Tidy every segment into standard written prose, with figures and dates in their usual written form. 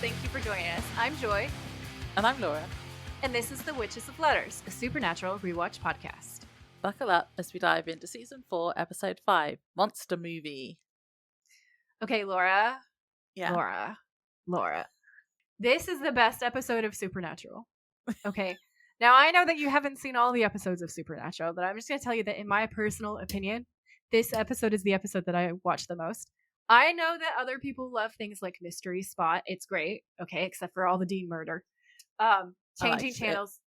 Thank you for joining us. I'm Joy. And I'm Laura. And this is The Witches of Letters, a supernatural rewatch podcast. Buckle up as we dive into Season 4, Episode 5, Monster Movie. Okay, Laura. Yeah. Laura. This is the best episode of Supernatural. Okay. Now, I know that you haven't seen all the episodes of Supernatural, but I'm just going to tell you that in my personal opinion, this episode is the episode that I watch the most. I know that other people love things like Mystery Spot. It's great. Okay, except for all the Dean murder. Changing Channels,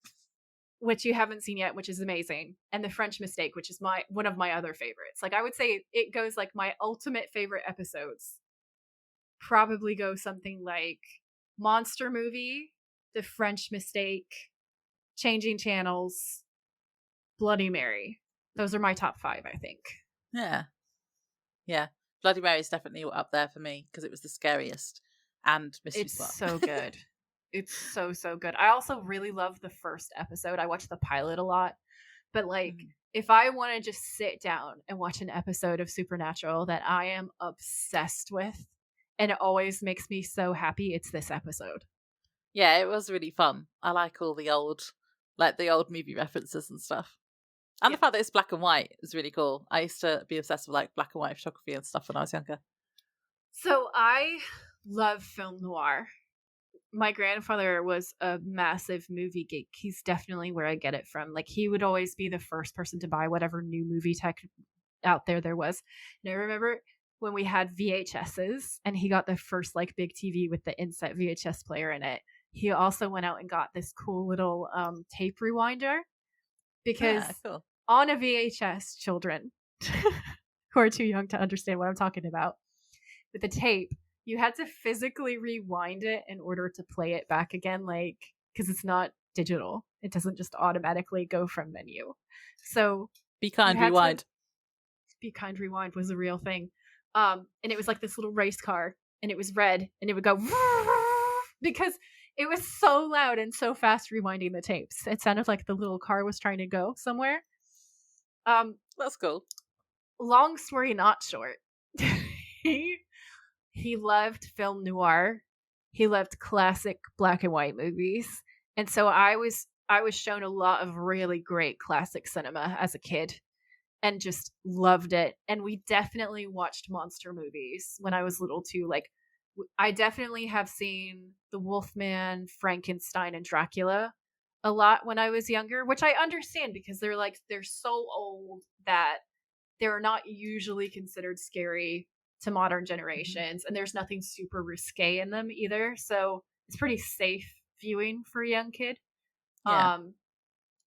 which you haven't seen yet, which is amazing. And The French Mistake, which is one of my other favorites. Like, I would say it goes like my ultimate favorite episodes. Probably go something like Monster Movie, The French Mistake, Changing Channels, Bloody Mary. Those are my top 5, I think. Yeah. Bloody Mary is definitely up there for me because it was the scariest and Mystery Spot. It's so good. It's so good. I also really love the first episode. I watched the pilot a lot. But if I want to just sit down and watch an episode of Supernatural that I am obsessed with and it always makes me so happy, it's this episode. Yeah, it was really fun. I like all the old movie references and stuff. And the fact that it's black and white is really cool. I used to be obsessed with black and white photography and stuff when I was younger. So I love film noir. My grandfather was a massive movie geek. He's definitely where I get it from. He would always be the first person to buy whatever new movie tech out there was. And I remember when we had VHSs and he got the first big TV with the inset VHS player in it. He also went out and got this cool little tape rewinder. Because on a VHS, children who are too young to understand what I'm talking about, with the tape, you had to physically rewind it in order to play it back again, because it's not digital. It doesn't just automatically go from menu. So Be Kind Rewind. Be Kind Rewind was a real thing. And it was like this little race car, and it was red, and it would go because it was so loud and so fast rewinding the tapes. It sounded like the little car was trying to go somewhere. That's cool. Long story not short. He loved film noir. He loved classic black and white movies. And so I was shown a lot of really great classic cinema as a kid and just loved it. And we definitely watched monster movies when I was little too. I definitely have seen The Wolfman, Frankenstein, and Dracula a lot when I was younger, which I understand because they're so old that they're not usually considered scary to modern generations, and there's nothing super risque in them either. So it's pretty safe viewing for a young kid. Yeah.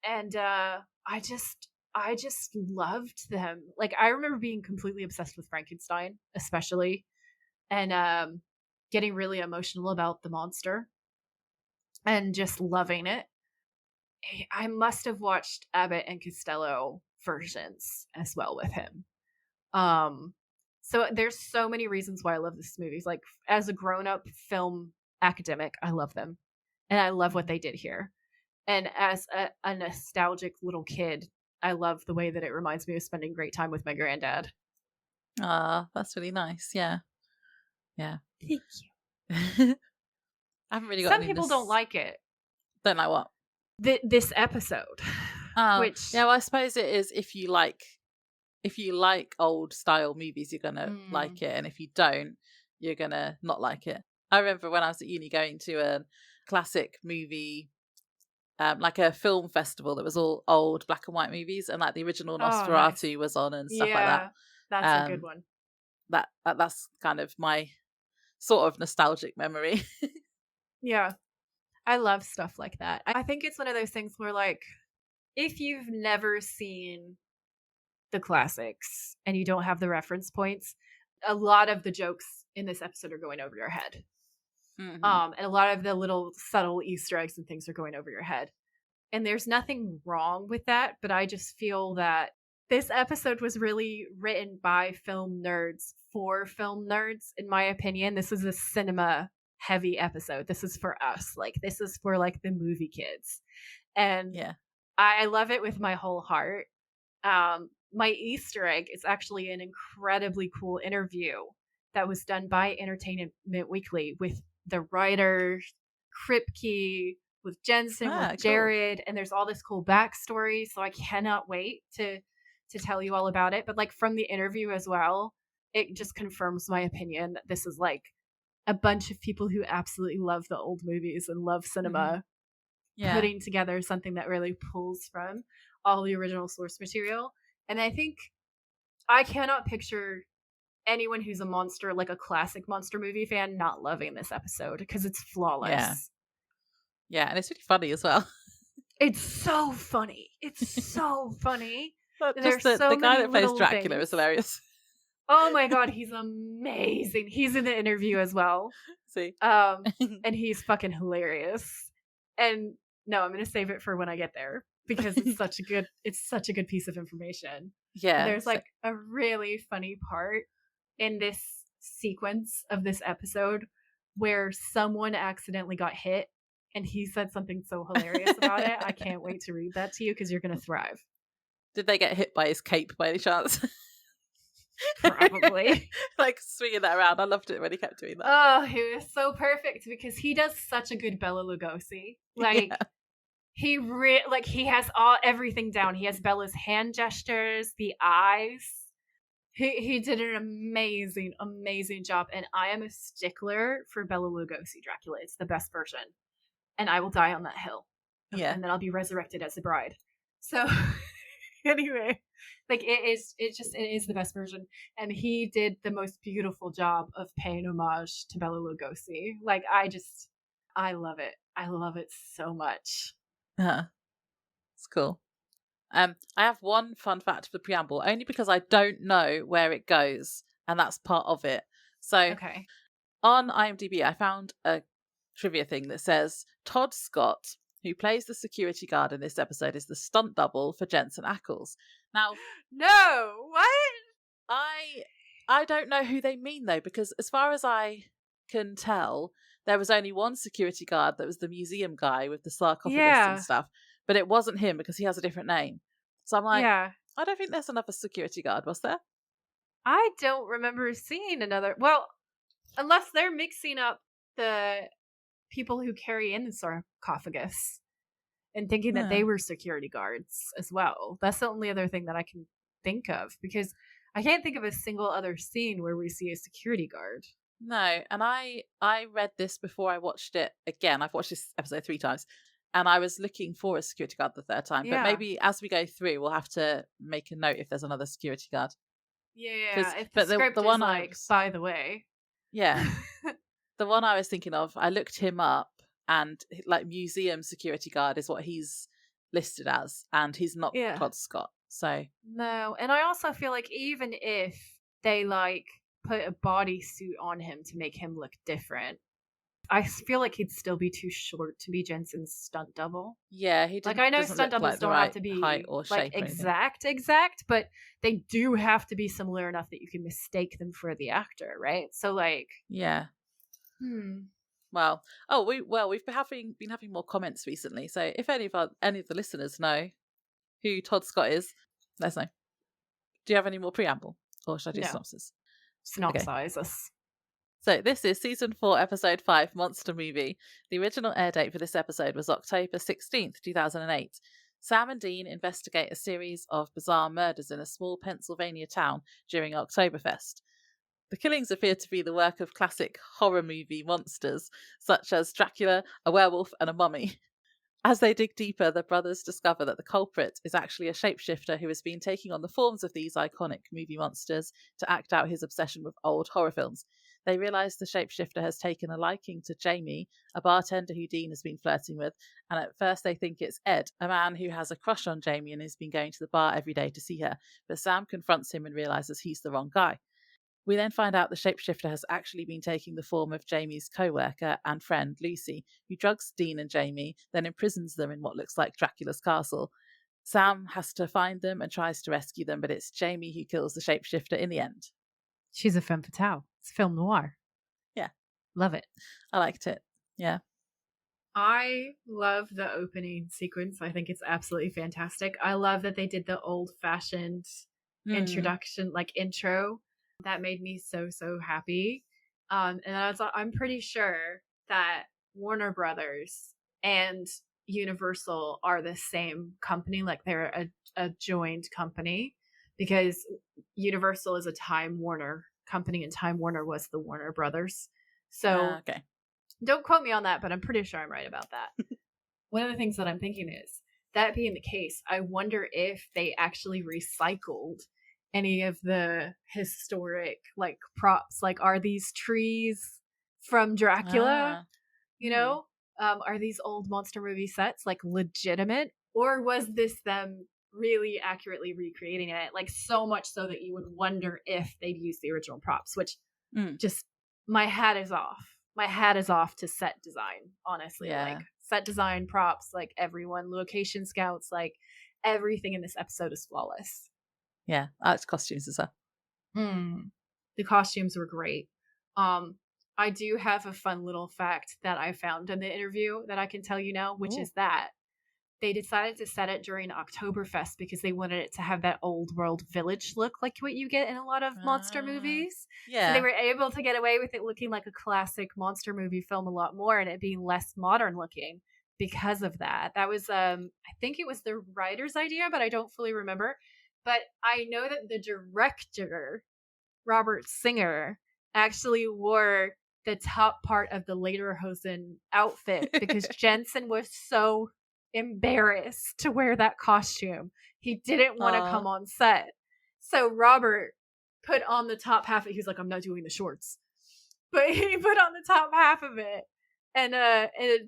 I just loved them. I remember being completely obsessed with Frankenstein, especially, and getting really emotional about the monster and just loving it. I must have watched Abbott and Costello versions as well with him. So there's so many reasons why I love this movie. As a grown-up film academic, I love them. And I love what they did here. And as a nostalgic little kid, I love the way that it reminds me of spending great time with my granddad. That's really nice. Yeah. Thank you. I haven't really got Some people don't like it. Don't like what? This episode. Which I suppose it is if you like old style movies, you're gonna like it, and if you don't, you're gonna not like it. I remember when I was at uni going to a classic movie, a film festival that was all old black and white movies, and the original Nosferatu was on and stuff like that. That's a good one. That's kind of my sort of nostalgic memory. Yeah. I love stuff like that. I think it's one of those things where if you've never seen the classics and you don't have the reference points, a lot of the jokes in this episode are going over your head. Mm-hmm. And a lot of the little subtle Easter eggs and things are going over your head. And there's nothing wrong with that, but I just feel that this episode was really written by film nerds for film nerds, in my opinion. This is a cinema heavy episode. This is for us. This is for the movie kids. And I love it with my whole heart. My Easter egg is actually an incredibly cool interview that was done by Entertainment Weekly with the writer Kripke, with Jensen, with Cool. Jared, and there's all this cool backstory. So I cannot wait to tell you all about it. But like from the interview as well, it just confirms my opinion that this is like a bunch of people who absolutely love the old movies and love cinema putting together something that really pulls from all the original source material. And I think I cannot picture anyone who's a monster, like a classic monster movie fan, not loving this episode because it's flawless. Yeah, and it's really funny as well. It's so funny. It's so funny. Just the guy that plays Dracula is hilarious. Oh my god, he's amazing. He's in the interview as well. See? And he's fucking hilarious. And no, I'm gonna save it for when I get there because it's such a good piece of information. Yeah. And there's like a really funny part in this sequence of this episode where someone accidentally got hit and he said something so hilarious about it. I can't wait to read that to you because you're gonna thrive. Did they get hit by his cape by any chance? Probably. Like swinging that around. I loved it when he kept doing that. Oh, he was so perfect because he does such a good Bela Lugosi. Like he has everything down. He has Bella's hand gestures, the eyes. He did an amazing job, and I am a stickler for Bela Lugosi Dracula. It's the best version, and I will die on that hill. Yeah, and then I'll be resurrected as a bride. So anyway, like it is the best version, and he did the most beautiful job of paying homage to Bela Lugosi. Like I love it. I love it so much. It's cool. I have one fun fact for the preamble, only because I don't know where it goes, and that's part of it. So on IMDb, I found a trivia thing that says Todd Scott, who plays the security guard in this episode, is the stunt double for Jensen Ackles. Now, no, what? I don't know who they mean though, because as far as I can tell, there was only one security guard that was the museum guy with the sarcophagus and stuff, but it wasn't him because he has a different name. So I'm like, I don't think there's another security guard, was there? I don't remember seeing another. Well, unless they're mixing up the people who carry in the sarcophagus and thinking that they were security guards as well. That's the only other thing that I can think of, because I can't think of a single other scene where we see a security guard. No, and I read this before I watched it again. I've watched this episode 3 times, and I was looking for a security guard the third time. But maybe as we go through, we'll have to make a note if there's another security guard. Yeah, if the script is one like, by the way. Yeah. The one I was thinking of, I looked him up, and like museum security guard is what he's listed as, and he's not Todd Scott. So no, and I also feel like even if they like put a bodysuit on him to make him look different, I feel like he'd still be too short to be Jensen's stunt double. Yeah, he like I know stunt doubles don't have to be height or shape like exact, but they do have to be similar enough that you can mistake them for the actor, right? So like, Well, we've been having more comments recently. So if any of the listeners know who Todd Scott is, let us know. Do you have any more preamble, or should I do synopsis? Synopsize us. So this is season 4, episode 5, Monster Movie. The original air date for this episode was October 16th, 2008. Sam and Dean investigate a series of bizarre murders in a small Pennsylvania town during Oktoberfest. The killings appear to be the work of classic horror movie monsters, such as Dracula, a werewolf, and a mummy. As they dig deeper, the brothers discover that the culprit is actually a shapeshifter who has been taking on the forms of these iconic movie monsters to act out his obsession with old horror films. They realise the shapeshifter has taken a liking to Jamie, a bartender who Dean has been flirting with, and at first they think it's Ed, a man who has a crush on Jamie and has been going to the bar every day to see her, but Sam confronts him and realises he's the wrong guy. We then find out the shapeshifter has actually been taking the form of Jamie's co-worker and friend, Lucy, who drugs Dean and Jamie, then imprisons them in what looks like Dracula's castle. Sam has to find them and tries to rescue them, but it's Jamie who kills the shapeshifter in the end. She's a femme fatale. It's film noir. Yeah. Love it. I liked it. Yeah. I love the opening sequence. I think it's absolutely fantastic. I love that they did the old-fashioned introduction, like intro. That made me so happy. And I'm pretty sure that Warner Brothers and Universal are the same company, like they're a joined company, because Universal is a Time Warner company and Time Warner was the Warner Brothers. So okay. Don't quote me on that, but I'm pretty sure I'm right about that. One of the things that I'm thinking is, that being the case, I wonder if they actually recycled any of the historic like props. Like, are these trees from Dracula? You know, are these old monster movie sets like legitimate, or was this them really accurately recreating it? Like, so much so that you would wonder if they'd use the original props, which just, my hat is off. My hat is off to set design, honestly. Yeah. Like, set design, props, like everyone, location scouts, like everything in this episode is flawless. Yeah, it's costumes as well. The costumes were great. I do have a fun little fact that I found in the interview that I can tell you now, which is that they decided to set it during Oktoberfest because they wanted it to have that old world village look, like what you get in a lot of monster movies. Yeah. So they were able to get away with it looking like a classic monster movie film a lot more, and it being less modern looking because of that. That was, I think it was the writer's idea, but I don't fully remember. But I know that the director, Robert Singer, actually wore the top part of the Lederhosen outfit because Jensen was so embarrassed to wear that costume. He didn't want to come on set. So Robert put on the top half of it. He was like, I'm not doing the shorts. But he put on the top half of it and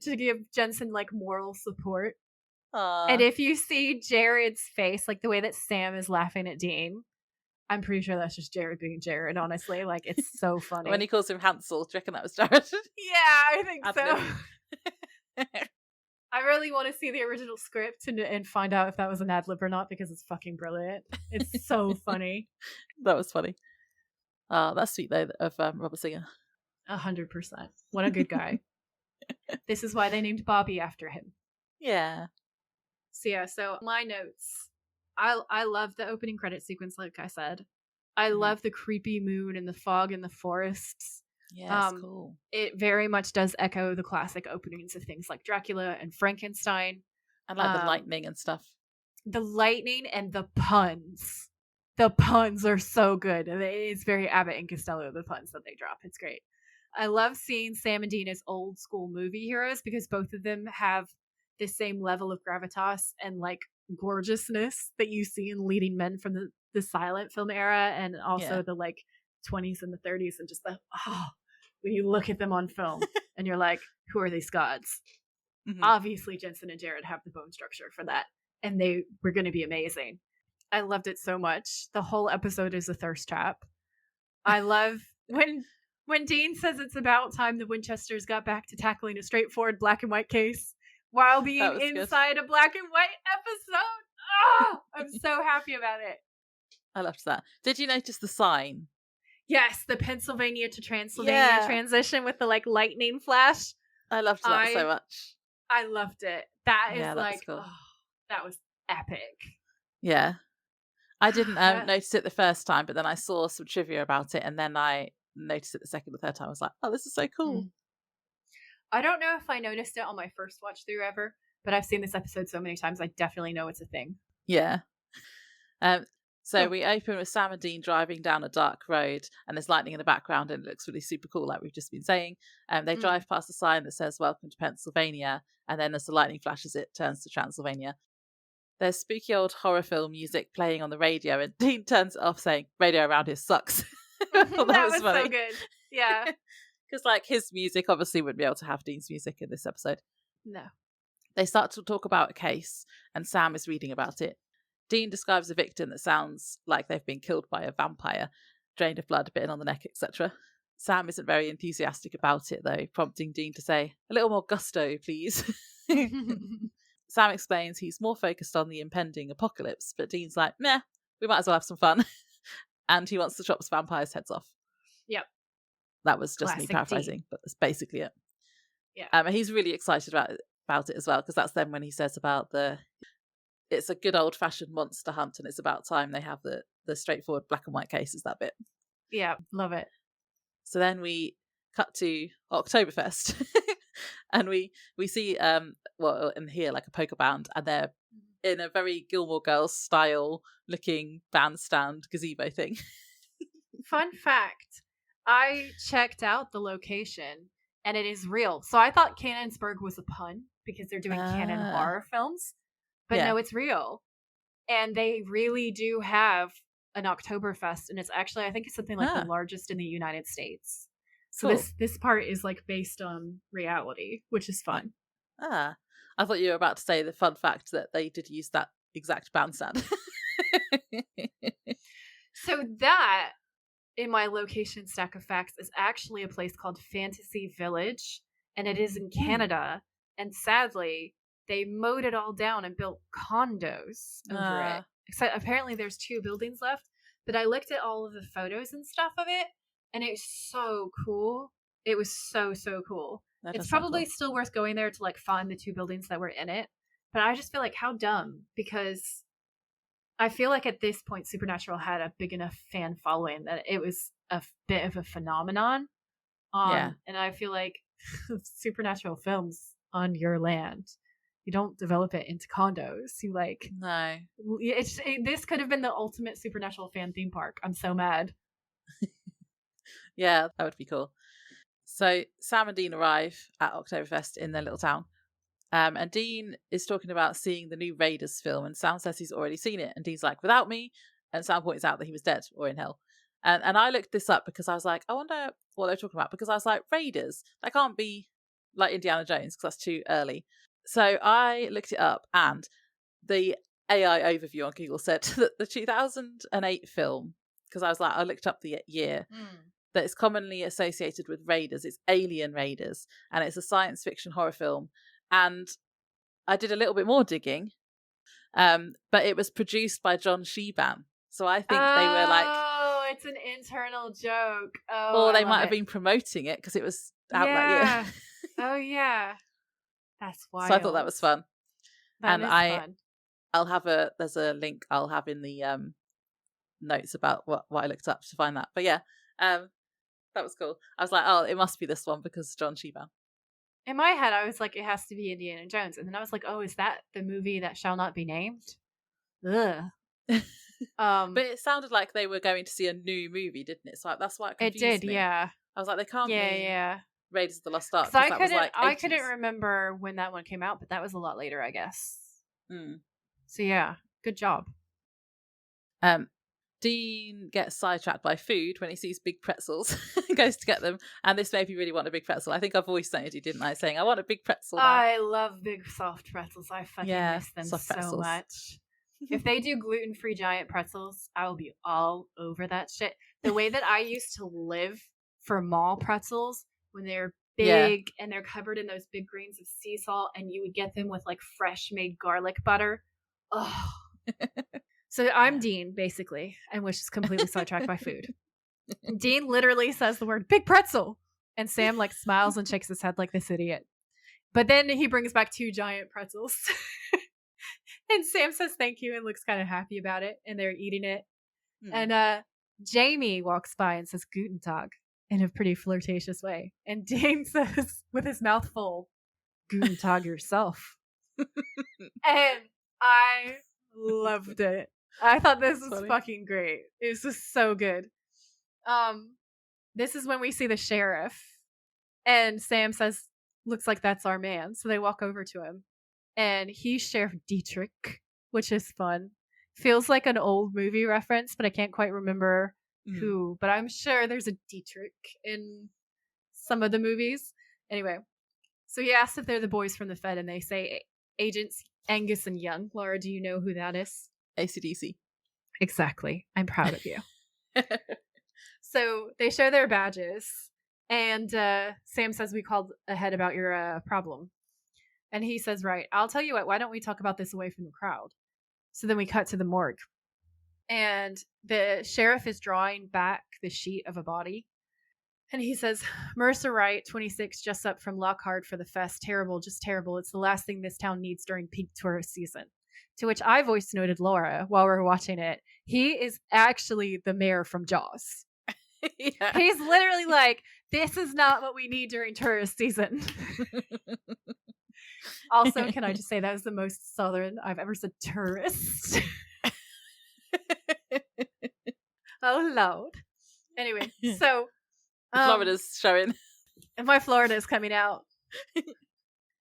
to give Jensen like moral support. And if you see Jared's face, like the way that Sam is laughing at Dean, I'm pretty sure that's just Jared being Jared, honestly. Like, it's so funny. When he calls him Hansel, do you reckon that was Jared? Yeah, I think so. I really want to see the original script and find out if that was an ad-lib or not, because it's fucking brilliant. It's so funny. That was funny. That's sweet, though, of Robert Singer. 100%. What a good guy. This is why they named Bobby after him. Yeah. So yeah, so my notes. I love the opening credit sequence, like I said. I love the creepy moon and the fog in the forests. Yeah, it's cool. It very much does echo the classic openings of things like Dracula and Frankenstein. And like the lightning and stuff. The lightning and the puns. The puns are so good. It's very Abbott and Costello, the puns that they drop. It's great. I love seeing Sam and Dean as old school movie heroes because both of them have the same level of gravitas and like gorgeousness that you see in leading men from the silent film era, and also the like 20s and the 30s, and just when you look at them on film and you're like, who are these gods? Obviously Jensen and Jared have the bone structure for that, and they were going to be amazing. I loved it so much. The whole episode is a thirst trap. I love when Dean says it's about time the Winchesters got back to tackling a straightforward black and white case while being inside a black and white episode. I'm so happy about it. I loved that. Did you notice the sign? Yes, the Pennsylvania to Transylvania transition with the like lightning flash. I loved that so much. I loved it. That is like, cool. That was epic. Yeah. I didn't notice it the first time, but then I saw some trivia about it, and then I noticed it the second or third time. I was like, oh, this is so cool. I don't know if I noticed it on my first watch through ever, but I've seen this episode so many times, I definitely know it's a thing. Yeah. So we open with Sam and Dean driving down a dark road, and there's lightning in the background, and it looks really super cool, like we've just been saying. They drive past a sign that says "Welcome to Pennsylvania," and then as the lightning flashes, it turns to Transylvania. There's spooky old horror film music playing on the radio, and Dean turns it off, saying, "Radio around here sucks." That was so good. Yeah. Because like his music obviously wouldn't be able to have Dean's music in this episode. No. They start to talk about a case, and Sam is reading about it. Dean describes a victim that sounds like they've been killed by a vampire, drained of blood, bitten on the neck, etc. Sam isn't very enthusiastic about it, though, prompting Dean to say, "A little more gusto, please." Sam explains he's more focused on the impending apocalypse, but Dean's like, meh, we might as well have some fun. And he wants to chop vampires' heads off. Yep. That was just me paraphrasing, but that's basically it. Yeah. And he's really excited about it as well, because that's then when he says about it's a good old-fashioned monster hunt, and it's about time they have the straightforward black and white cases, that bit. Yeah, love it. So then we cut to Oktoberfest, And we see in here like a poker band, and they're in a very Gilmore Girls style looking bandstand gazebo thing. Fun fact, I checked out the location and it is real. So I thought Cannonsburg was a pun because they're doing canon horror films, but no, it's real. And they really do have an Oktoberfest, and it's actually, I think it's something like the largest in the United States. So cool. this part is like based on reality, which is fun. I thought you were about to say the fun fact that they did use that exact bandstand. So that, in my location stack of facts, is actually a place called Fantasy Village, and it is in Canada. And sadly, they mowed it all down and built condos over it. Except apparently there's 2 buildings left, but I looked at all of the photos and stuff of it, and it's so cool. It was so cool. It's probably still worth going there to like find the 2 buildings that were in it, but I just feel like how dumb, because I feel like at this point Supernatural had a big enough fan following that it was a bit of a phenomenon. And I feel like Supernatural films on your land, you don't develop it into condos. You like no. This could have been the ultimate Supernatural fan theme park. I'm so mad. Yeah, that would be cool. So Sam and Dean arrive at Oktoberfest in their little town. And Dean is talking about seeing the new Raiders film, and Sam says he's already seen it. And Dean's like, without me? And Sam points out that he was dead or in hell. And I looked this up because I was like, I wonder what they're talking about. Because I was like, Raiders? That can't be like Indiana Jones because that's too early. So I looked it up, and the AI overview on Google said that the 2008 film, because I was like, I looked up the year, that is commonly associated with Raiders. It's Alien Raiders, and it's a science fiction horror film. And I did a little bit more digging, but it was produced by John Sheban. So I think they were like... Oh, it's an internal joke. Oh, or they might have been promoting it because it was out that year. Oh, yeah. That's wild. So I thought that was fun. That is fun. I'll have there's a link I'll have in the notes about what I looked up to find that. But yeah, that was cool. I was like, oh, it must be this one because John Sheban. In my head, I was like, it has to be Indiana Jones. And then I was like, oh, is that the movie that shall not be named? Ugh. But it sounded like they were going to see a new movie, didn't it? So that's why it confused me. It did, yeah. I was like, they can't be Raiders of the Lost Ark. I couldn't remember when that one came out, but that was a lot later, I guess. So yeah, good job. Dean gets sidetracked by food when he sees big pretzels and goes to get them. And this made me really want a big pretzel. I think I voice noted you, didn't I? Saying, I want a big pretzel now. I love big soft pretzels. I fucking miss them so much. If they do gluten-free giant pretzels, I will be all over that shit. The way that I used to live for mall pretzels, when they're big and they're covered in those big grains of sea salt, and you would get them with like fresh made garlic butter. Oh. So I'm Dean, basically, and was just completely sidetracked by food. Dean literally says the word big pretzel, and Sam like smiles and shakes his head like this idiot. But then he brings back 2 giant pretzels. And Sam says thank you and looks kind of happy about it, and they're eating it. And Jamie walks by and says Guten Tag in a pretty flirtatious way. And Dean says, with his mouth full, Guten Tag yourself. And I loved it. I thought this was fucking great. It was just so good. This is when we see the sheriff, and Sam says, looks like that's our man. So they walk over to him, and he's Sheriff Dietrich, which is fun. Feels like an old movie reference, but I can't quite remember who. But I'm sure there's a Dietrich in some of the movies. Anyway, so he asks if they're the boys from the Fed, and they say Agents Angus and Young. Laura, do you know who that is? AC/DC. Exactly. I'm proud of you. So they show their badges, and Sam says, we called ahead about your problem. And he says, right, I'll tell you what, why don't we talk about this away from the crowd? So then we cut to the morgue. And the sheriff is drawing back the sheet of a body. And he says, Mercer Wright, 26, just up from Lockhart for the fest. Terrible, just terrible. It's the last thing this town needs during peak tourist season. To which I voice noted Laura while we were watching it. He is actually the mayor from Jaws. He's literally like, This is not what we need during tourist season. Also, can I just say that was the most Southern I've ever said tourist. Oh, Lord. Anyway, so... Florida's showing. And my Florida is coming out.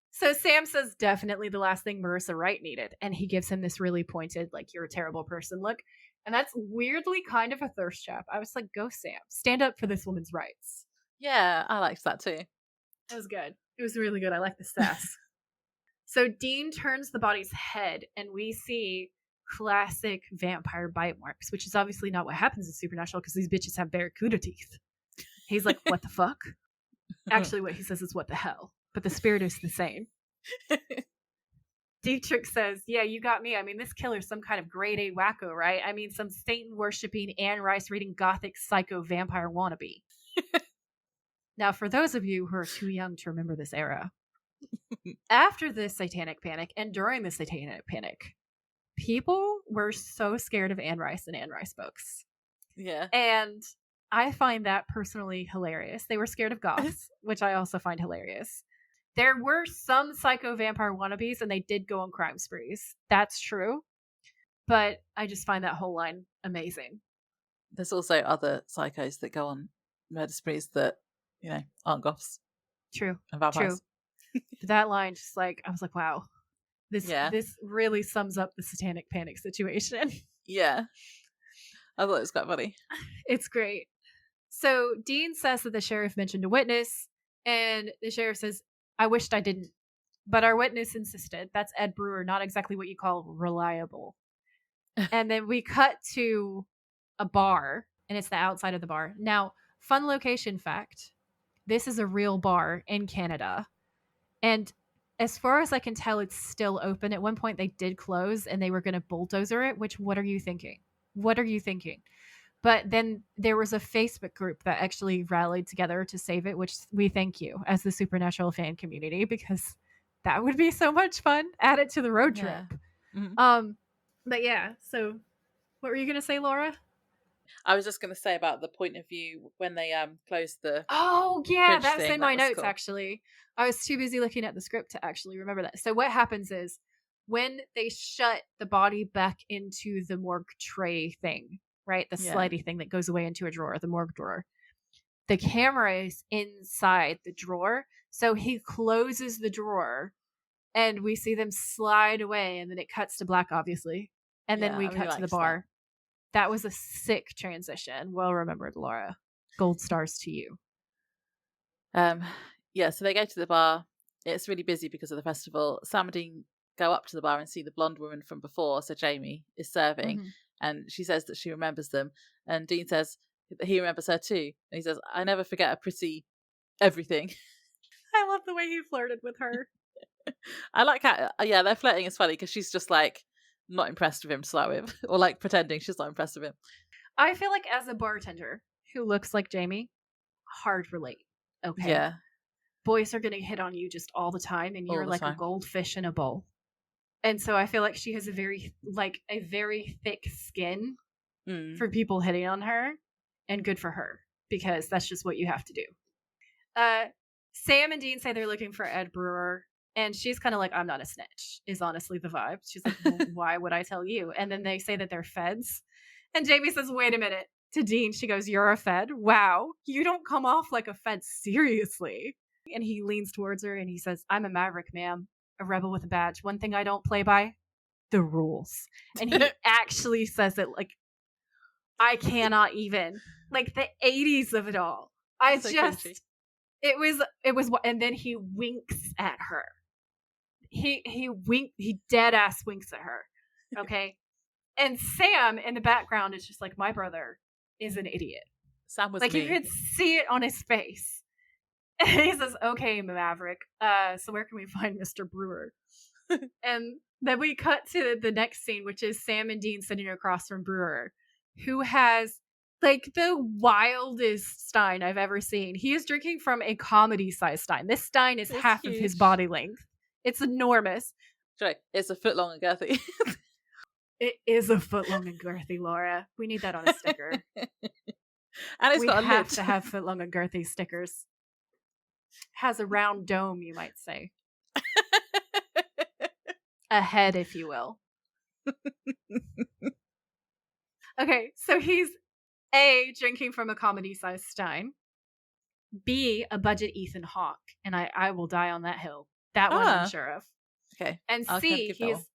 So Sam says definitely the last thing Marissa Wright needed. And he gives him this really pointed, like, you're a terrible person look. And that's weirdly kind of a thirst trap. I was like, go Sam. Stand up for this woman's rights. Yeah, I liked that too. It was good. It was really good. I like the sass. So Dean turns the body's head and we see classic vampire bite marks, which is obviously not what happens in Supernatural because these bitches have barracuda teeth. He's like, what the fuck? Actually, what he says is what the hell. But the spirit is the same. Dietrich says, yeah, you got me. I mean, this killer's some kind of grade A wacko, right? I mean, some Satan-worshipping, Anne Rice-reading gothic psycho vampire wannabe. Now, for those of you who are too young to remember this era, after the Satanic Panic and during the Satanic Panic, people were so scared of Anne Rice and Anne Rice books. Yeah. And I find that personally hilarious. They were scared of goths, which I also find hilarious. There were some psycho vampire wannabes, and they did go on crime sprees. That's true. But I just find that whole line amazing. There's also other psychos that go on murder sprees that, you know, aren't goths. True. And vampires. True. That line, just like, I was like, wow. This really sums up the Satanic Panic situation. Yeah. I thought it was quite funny. It's great. So Dean says that the sheriff mentioned a witness, and the sheriff says, I wished I didn't. But our witness insisted. That's Ed Brewer, not exactly what you call reliable. And then we cut to a bar, and it's the outside of the bar. Now, fun location fact. This is a real bar in Canada. And as far as I can tell, it's still open. At one point, they did close, and they were going to bulldozer it, which, what are you thinking? What are you thinking? But then there was a Facebook group that actually rallied together to save it, which we thank you as the Supernatural fan community, because that would be so much fun. Add it to the road trip. Yeah. Mm-hmm. But yeah, so what were you going to say, Laura? I was just going to say about the point of view when they closed the Oh, yeah, that's thing. in my notes, cool. Actually. I was too busy looking at the script to actually remember that. So what happens is when they shut the body back into the morgue tray thing, right? The slidey thing that goes away into a drawer, the morgue drawer. The camera is inside the drawer. So he closes the drawer and we see them slide away and then it cuts to black, obviously. And then we cut to the bar. That was a sick transition. Well remembered, Laura. Gold stars to you. Yeah, so they go to the bar. It's really busy because of the festival. Sam and Dean go up to the bar and see the blonde woman from before, so Jamie, is serving. Mm-hmm. And she says that she remembers them. And Dean says that he remembers her too. And he says, I never forget a pretty everything. I love the way he flirted with her. I like how, their flirting is funny because she's just like not impressed with him to start with. Or like pretending she's not impressed with him. I feel like as a bartender who looks like Jamie, hard relate. Okay. Yeah. Boys are going to hit on you just all the time and you're like a goldfish in a bowl. And so I feel like she has a very thick skin for people hitting on her, and good for her because that's just what you have to do. Sam and Dean say they're looking for Ed Brewer, and she's kind of like, I'm not a snitch, is honestly the vibe. She's like, well, why would I tell you? And then they say that they're feds. And Jamie says, wait a minute. To Dean, she goes, you're a fed? Wow. You don't come off like a fed, seriously. And he leans towards her and he says, I'm a maverick, ma'am. A rebel with a badge. One thing I don't play by, the rules. And he actually says it like, I cannot even. Like the 80s of it all. Cringy. It was, and then he winks at her. He dead ass winks at her. Okay. And Sam in the background is just like, my brother is an idiot. Sam was like me. You could see it on his face. And he says, okay, Maverick, so where can we find Mr. Brewer? And then we cut to the next scene, which is Sam and Dean sitting across from Brewer, who has like the wildest stein I've ever seen. He is drinking from a comedy-sized stein. This stein is half huge. Of his body length. It's enormous. Sorry, it's a foot long and girthy. It is a foot long and girthy, Laura. We need that on a sticker. And it's We got a have lid. to have Footlong and Girthy stickers. Has a round dome, you might say. A head, if you will. Okay, so he's A, drinking from a comedy-sized stein. B, a budget Ethan Hawke. And I will die on that hill. That one I'm sure of. Okay. And I'll C, give that one.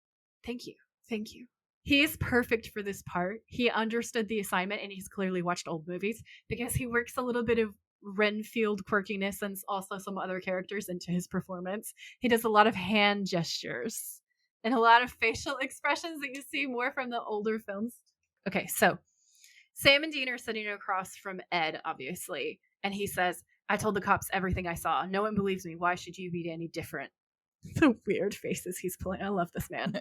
Thank you. Thank you. He is perfect for this part. He understood the assignment and he's clearly watched old movies because he works a little bit of Renfield quirkiness and also some other characters into his performance. He does a lot of hand gestures and a lot of facial expressions that you see more from the older films. Okay, so Sam and Dean are sitting across from Ed, obviously, and he says, I told the cops everything I saw. No one believes me. Why should you be any different? The weird faces he's pulling. I love this man.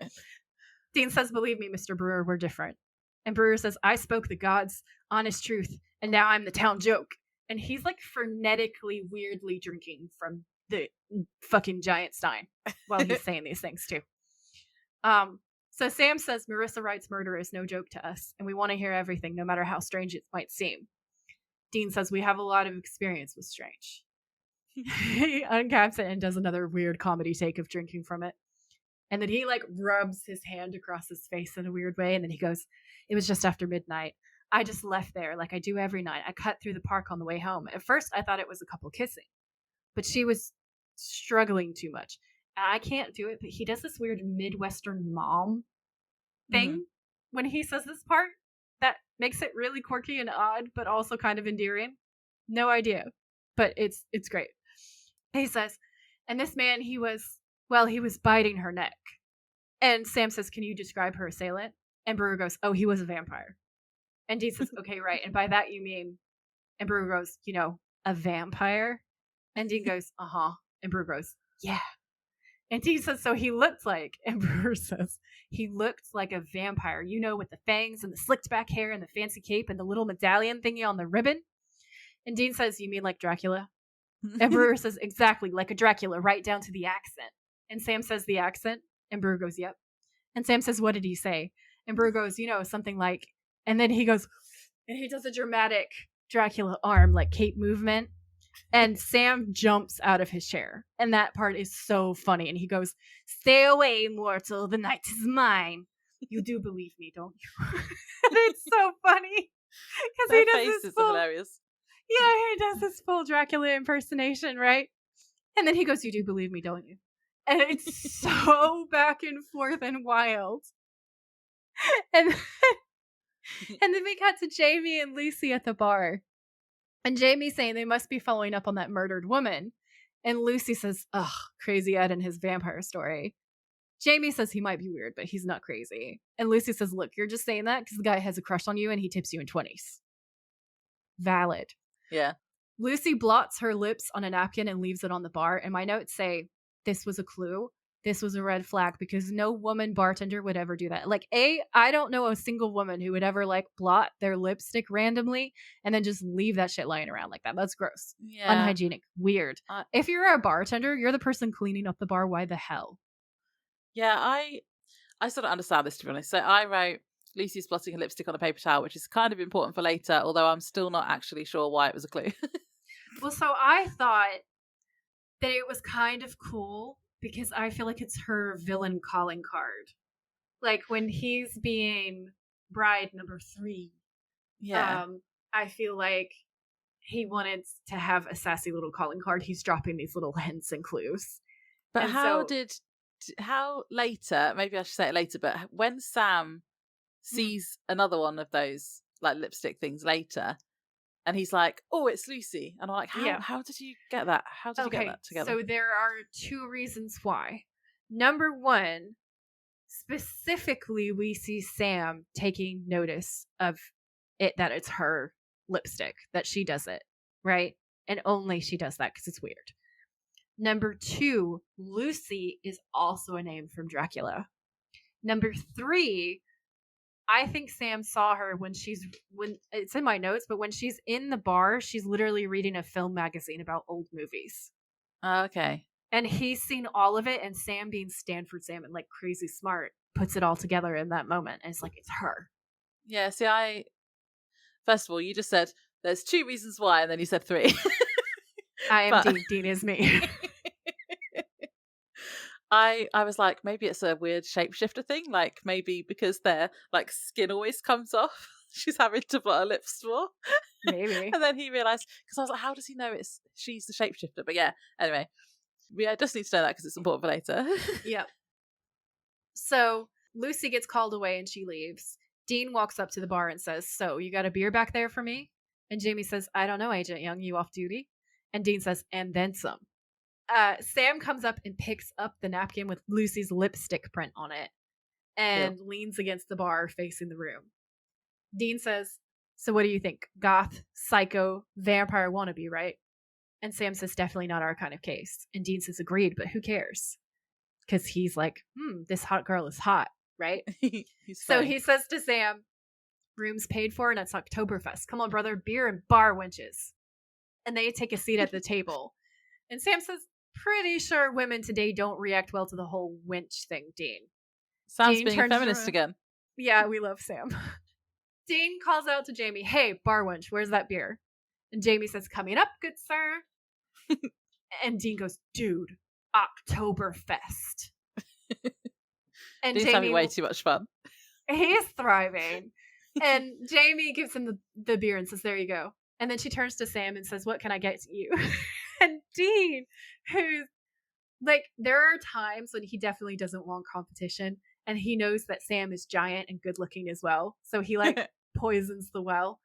Dean says, believe me, Mr. Brewer, we're different. And Brewer says, I spoke the God's honest truth, and now I'm the town joke. And he's like frenetically, weirdly drinking from the fucking giant stein while he's saying these things too. So Sam says, Marissa Wright's murder is no joke to us, and we want to hear everything, no matter how strange it might seem. Dean says, we have a lot of experience with strange. He uncaps it and does another weird comedy take of drinking from it. And then he like rubs his hand across his face in a weird way. And then he goes, it was just after midnight. I just left there like I do every night. I cut through the park on the way home. At first, I thought it was a couple kissing, but she was struggling too much. And I can't do it, but he does this weird Midwestern mom thing when he says this part that makes it really quirky and odd, but also kind of endearing. No idea, but it's great. He says, and this man, he was biting her neck. And Sam says, can you describe her assailant? And Brewer goes, oh, he was a vampire. And Dean says, okay, right. And by that you mean, and Brewer goes, a vampire? And Dean goes, uh-huh. And Brewer goes, yeah. And Dean says, so he looked like, and Brewer says, he looked like a vampire, with the fangs and the slicked back hair and the fancy cape and the little medallion thingy on the ribbon. And Dean says, you mean like Dracula? And Brewer says, exactly, like a Dracula, right down to the accent. And Sam says, the accent? And Brewer goes, yep. And Sam says, what did he say? And Brewer goes, something like, and then he goes, and he does a dramatic Dracula arm, like cape movement. And Sam jumps out of his chair. And that part is so funny. And he goes, stay away, mortal, the night is mine. You do believe me, don't you? And it's so funny. Because he does this full, hilarious. Yeah, he does this full Dracula impersonation, right? And then he goes, you do believe me, don't you? And it's so back and forth and wild. And then we cut to Jamie and Lucy at the bar. And Jamie's saying they must be following up on that murdered woman. And Lucy says, ugh, crazy Ed and his vampire story. Jamie says he might be weird, but he's not crazy. And Lucy says, look, you're just saying that because the guy has a crush on you and he tips you in 20s. Valid. Yeah. Lucy blots her lips on a napkin and leaves it on the bar. And my notes say, this was a clue. This was a red flag because no woman bartender would ever do that. Like, I don't know a single woman who would ever like blot their lipstick randomly and then just leave that shit lying around like that. That's gross. Yeah. Unhygienic. Weird. If you're a bartender, you're the person cleaning up the bar. Why the hell? Yeah, I sort of understand this, to be honest. So I wrote Lucy's blotting her lipstick on a paper towel, which is kind of important for later, although I'm still not actually sure why it was a clue. Well, so I thought that it was kind of cool because I feel like it's her villain calling card. Like when he's being bride number 3. Yeah. I feel like he wanted to have a sassy little calling card. He's dropping these little hints and clues. But and how later, maybe I should say it later, but when Sam sees another one of those like lipstick things later, and he's like, oh, it's Lucy. And I'm like, how did you get that? How did you get that together? So there are 2 reasons why. Number 1, specifically, we see Sam taking notice of it, that it's her lipstick, that she does it, right? And only she does that because it's weird. Number 2, Lucy is also a name from Dracula. Number 3, I think Sam saw her when it's in my notes, but when she's in the bar, she's literally reading a film magazine about old movies. Okay. And he's seen all of it, and Sam, being Stanford Sam and like crazy smart, puts it all together in that moment. And it's like, it's her. Yeah, see, first of all, you just said there's 2 reasons why, and then you said 3. I am Dean. Dean is me. I was like, maybe it's a weird shapeshifter thing, like maybe because their like skin always comes off, she's having to put her lips more. Maybe. And then he realised, because I was like, how does he know she's the shapeshifter? But yeah, anyway, I just need to know that because it's important for later. Yep. So Lucy gets called away and she leaves. Dean walks up to the bar and says, so you got a beer back there for me? And Jamie says, I don't know, Agent Young, you off duty? And Dean says, and then some. Sam comes up and picks up the napkin with Lucy's lipstick print on it and leans against the bar facing the room. Dean says, so what do you think? Goth, psycho, vampire wannabe, right? And Sam says, definitely not our kind of case. And Dean says, agreed, but who cares? Because he's like, this hot girl is hot, right? So he says to Sam, room's paid for and it's Oktoberfest. Come on, brother, beer and bar wenches. And they take a seat at the table. And Sam says, pretty sure women today don't react well to the whole wench thing, Dean. Sam's Dean being a feminist again. Yeah, we love Sam. Dean calls out to Jamie, hey, bar wench, where's that beer? And Jamie says, coming up, good sir. And Dean goes, dude, Oktoberfest. And Dean's having way too much fun. He's thriving. And Jamie gives him the beer and says, there you go. And then she turns to Sam and says, what can I get you? And Dean, who's like, there are times when he definitely doesn't want competition. And he knows that Sam is giant and good looking as well. So he like poisons the well.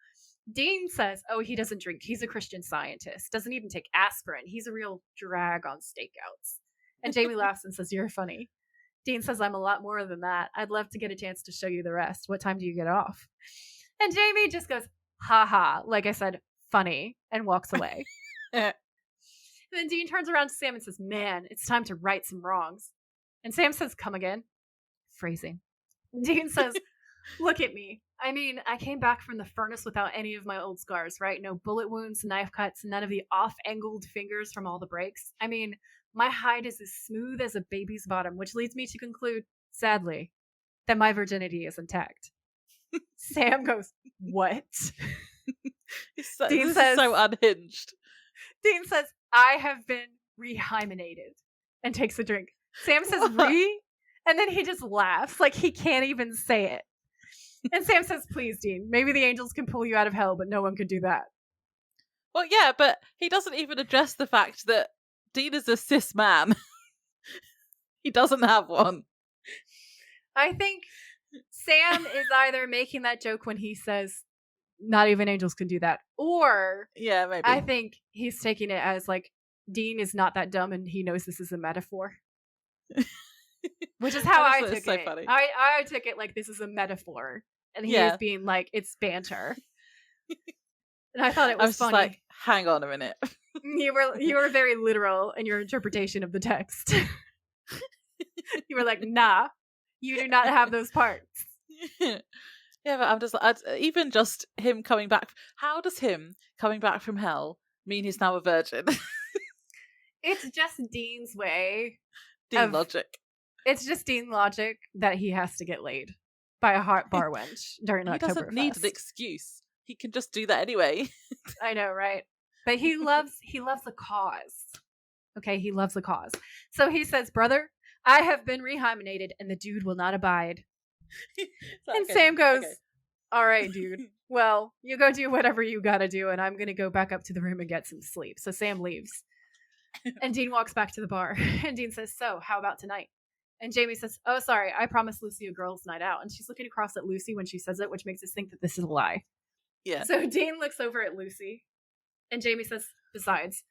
Dean says, oh, he doesn't drink. He's a Christian Scientist. Doesn't even take aspirin. He's a real drag on stakeouts. And Jamie laughs and says, you're funny. Dean says, I'm a lot more than that. I'd love to get a chance to show you the rest. What time do you get off? And Jamie just goes, ha ha. Like I said, funny, and walks away. Then Dean turns around to Sam and says, man, it's time to right some wrongs. And Sam says, come again. Phrasing. Dean says, look at me. I mean, I came back from the furnace without any of my old scars, right? No bullet wounds, knife cuts, none of the off-angled fingers from all the breaks. I mean, my hide is as smooth as a baby's bottom, which leads me to conclude, sadly, that my virginity is intact. Sam goes, what? Dean says, so unhinged. Dean says, I have been rehymenated, and takes a drink. Sam says, re? And then he just laughs, like he can't even say it. And Sam says, please, Dean, maybe the angels can pull you out of hell, but no one could do that. Well, yeah, but he doesn't even address the fact that Dean is a cis man. He doesn't have one. I think Sam is either making that joke when he says, not even angels can do that, or yeah, maybe. I think he's taking it as like, Dean is not that dumb and he knows this is a metaphor. Which is how I took it. So funny. I took it like this is a metaphor. And he is being like, it's banter. And I thought it was funny. Like, hang on a minute. You were very literal in your interpretation of the text. You were like, nah, you do not have those parts. Yeah, but I'm just even just him coming back. How does him coming back from hell mean he's now a virgin? It's just Dean's way. Dean logic. It's just Dean logic that he has to get laid by a hot bar wench during Oktoberfest. He doesn't need an excuse. He can just do that anyway. I know, right? But he loves the cause. Okay, he loves the cause. So he says, brother, I have been rehymenated and the dude will not abide. And okay, Sam goes, okay. All right, dude. Well, you go do whatever you gotta do and I'm gonna go back up to the room and get some sleep. So Sam leaves. And Dean walks back to the bar. And Dean says, so how about tonight? And Jamie says, oh, sorry, I promised Lucy a girls' night out. And she's looking across at Lucy when she says it, which makes us think that this is a lie. Yeah. So Dean looks over at Lucy. And Jamie says, besides,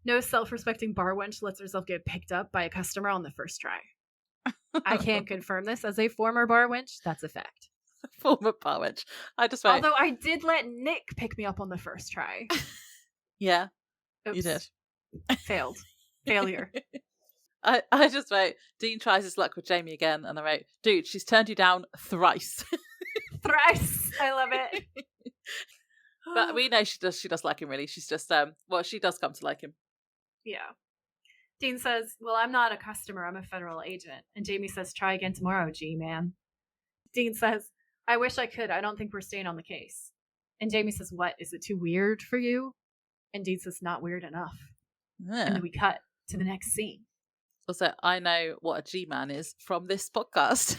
no self-respecting bar wench lets herself get picked up by a customer on the first try. I can't confirm this as a former bar wench. That's a fact. Former bar wench. Although I did let Nick pick me up on the first try. Yeah. Oops. You did. Failed. Failure. I just wrote, Dean tries his luck with Jamie again, and I wrote, dude, she's turned you down thrice. Thrice. I love it. But we know she does like him, really. She's just, she does come to like him. Yeah. Dean says, well, I'm not a customer, I'm a federal agent. And Jamie says, try again tomorrow, G-man. Dean says, I wish I could. I don't think we're staying on the case. And Jamie says, what? Is it too weird for you? And Dean says, not weird enough. Yeah. And then we cut to the next scene. Also, I know what a G-man is from this podcast.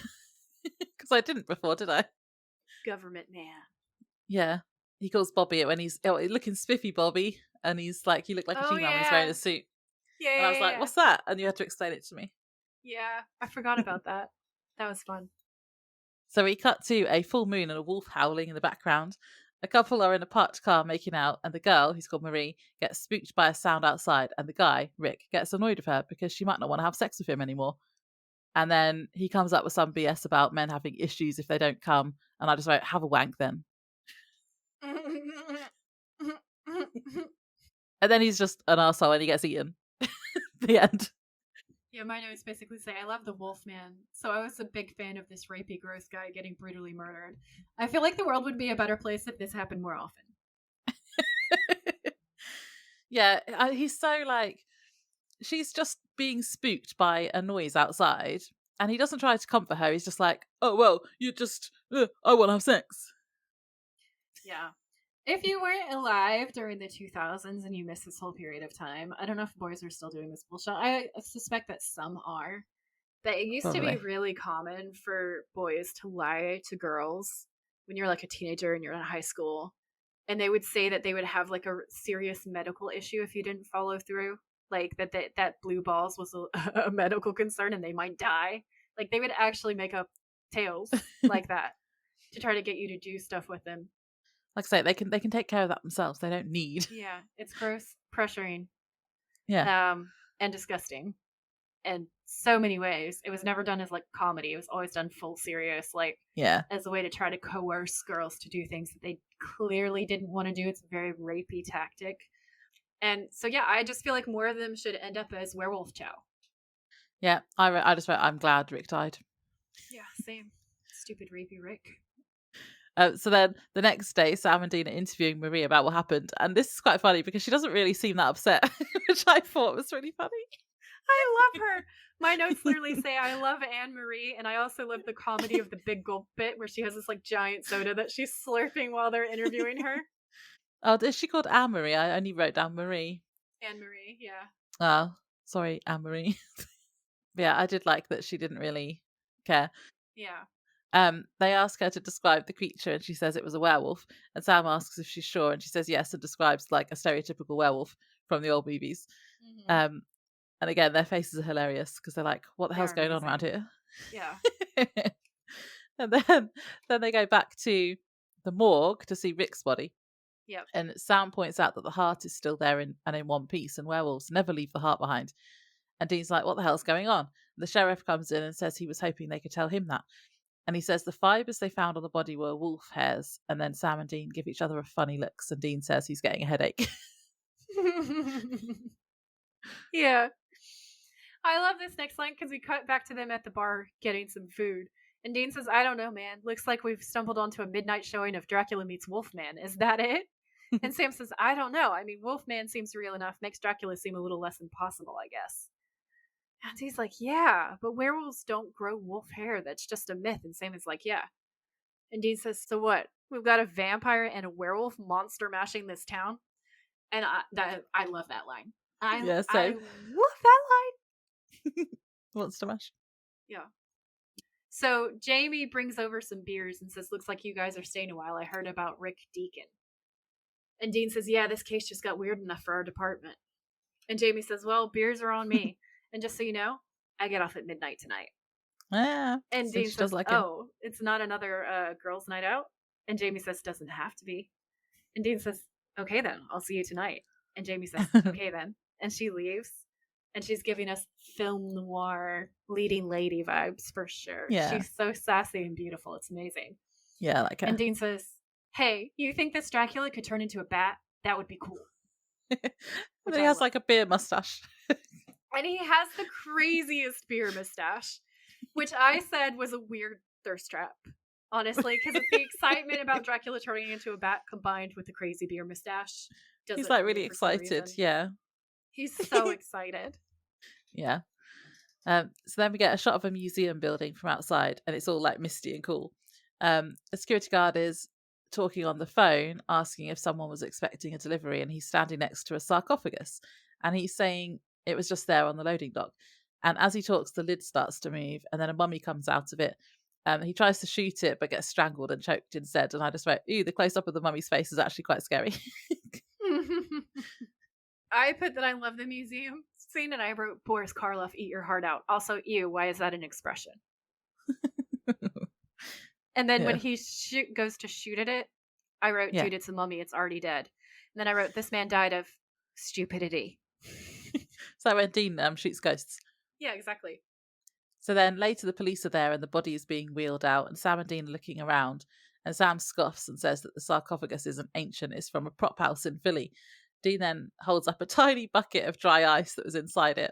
Because I didn't before, did I? Government man. Yeah. He calls Bobby it when he's looking spiffy, Bobby. And he's like, you look like a G-man when he's wearing a suit. Yeah. And I was like, what's that? And you had to explain it to me. Yeah, I forgot about that. That was fun. So we cut to a full moon and a wolf howling in the background. A couple are in a parked car making out, and the girl, who's called Marie, gets spooked by a sound outside, and the guy, Rick, gets annoyed with her because she might not want to have sex with him anymore. And then he comes up with some BS about men having issues if they don't come, and I just wrote, have a wank then. And then he's just an arsehole and he gets eaten. The end. Yeah, my notes basically say, I love the Wolfman, so I was a big fan of this rapey, gross guy getting brutally murdered. I feel like the world would be a better place if this happened more often. Yeah, he's so like, she's just being spooked by a noise outside, and he doesn't try to comfort her. He's just like, oh, well, you just, I want to have sex. Yeah. If you weren't alive during the 2000s and you missed this whole period of time, I don't know if boys are still doing this bullshit. I suspect that some are. That it used to be really common for boys to lie to girls when you're like a teenager and you're in high school. And they would say that they would have like a serious medical issue if you didn't follow through. Like that blue balls was a medical concern and they might die. Like they would actually make up tales like that to try to get you to do stuff with them. Like I say, they can take care of that themselves. They don't need. Yeah, it's gross, pressuring. Yeah. And disgusting. In so many ways. It was never done as like comedy. It was always done full serious, like as a way to try to coerce girls to do things that they clearly didn't want to do. It's a very rapey tactic. And so yeah, I just feel like more of them should end up as werewolf chow. Yeah, I just wrote, I'm glad Rick died. Yeah, same. Stupid rapey Rick. So then the next day, Sam and Dean are interviewing Marie about what happened. And this is quite funny because she doesn't really seem that upset, which I thought was really funny. I love her. My notes literally say I love Anne-Marie, and I also love the comedy of the big gulp bit where she has this like giant soda that she's slurping while they're interviewing her. Oh, is she called Anne-Marie? I only wrote down Marie. Anne-Marie, yeah. Oh, sorry, Anne-Marie. Yeah, I did like that she didn't really care. Yeah. They ask her to describe the creature and she says it was a werewolf. And Sam asks if she's sure and she says yes and describes like a stereotypical werewolf from the old movies. Mm-hmm. And again, their faces are hilarious because they're like, what the hell's going on around here? Yeah. And then they go back to the morgue to see Rick's body. Yep. And Sam points out that the heart is still there and in one piece, and werewolves never leave the heart behind. And Dean's like, what the hell's going on? And the sheriff comes in and says he was hoping they could tell him that. And he says the fibres they found on the body were wolf hairs. And then Sam and Dean give each other a funny looks, and Dean says he's getting a headache. Yeah. I love this next line because we cut back to them at the bar getting some food. And Dean says, I don't know, man. Looks like we've stumbled onto a midnight showing of Dracula meets Wolfman. Is that it? And Sam says, I don't know. I mean, Wolfman seems real enough. Makes Dracula seem a little less impossible, I guess. And he's like, yeah, but werewolves don't grow wolf hair. That's just a myth. And Sam is like, yeah. And Dean says, so what? We've got a vampire and a werewolf monster mashing this town? And I love that line. I love that line. Monster mash. Yeah. So Jamie brings over some beers and says, looks like you guys are staying a while. I heard about Rick Deacon. And Dean says, yeah, this case just got weird enough for our department. And Jamie says, well, beers are on me. And just so you know, I get off at midnight tonight. Yeah. And so Dean says, it's not another girls' night out? And Jamie says, doesn't have to be. And Dean says, okay then, I'll see you tonight. And Jamie says, okay then. And she leaves. And she's giving us film noir leading lady vibes for sure. Yeah. She's so sassy and beautiful. It's amazing. Yeah, I like her. And Dean says, hey, you think this Dracula could turn into a bat? That would be cool. And he has like a beer mustache. And he has the craziest beer mustache, which I said was a weird thirst trap, honestly, because it's the excitement about Dracula turning into a bat combined with the crazy beer mustache. He's like really excited, yeah. He's so excited. Yeah. So then we get a shot of a museum building from outside, and it's all like misty and cool. A security guard is talking on the phone, asking if someone was expecting a delivery, and he's standing next to a sarcophagus, and he's saying it was just there on the loading dock. And as he talks, the lid starts to move, and then a mummy comes out of it. He tries to shoot it, but gets strangled and choked instead. And I just wrote, "Ooh, the close up of the mummy's face is actually quite scary." I put that I love the museum scene, and I wrote Boris Karloff, eat your heart out. Also, ew, why is that an expression? And then when he goes to shoot at it, I wrote, dude, it's a mummy. It's already dead. And then I wrote, this man died of stupidity. So when Dean shoots ghosts. Yeah, exactly. So then later the police are there and the body is being wheeled out, and Sam and Dean are looking around, and Sam scoffs and says that the sarcophagus isn't ancient, it's from a prop house in Philly. Dean then holds up a tiny bucket of dry ice that was inside it.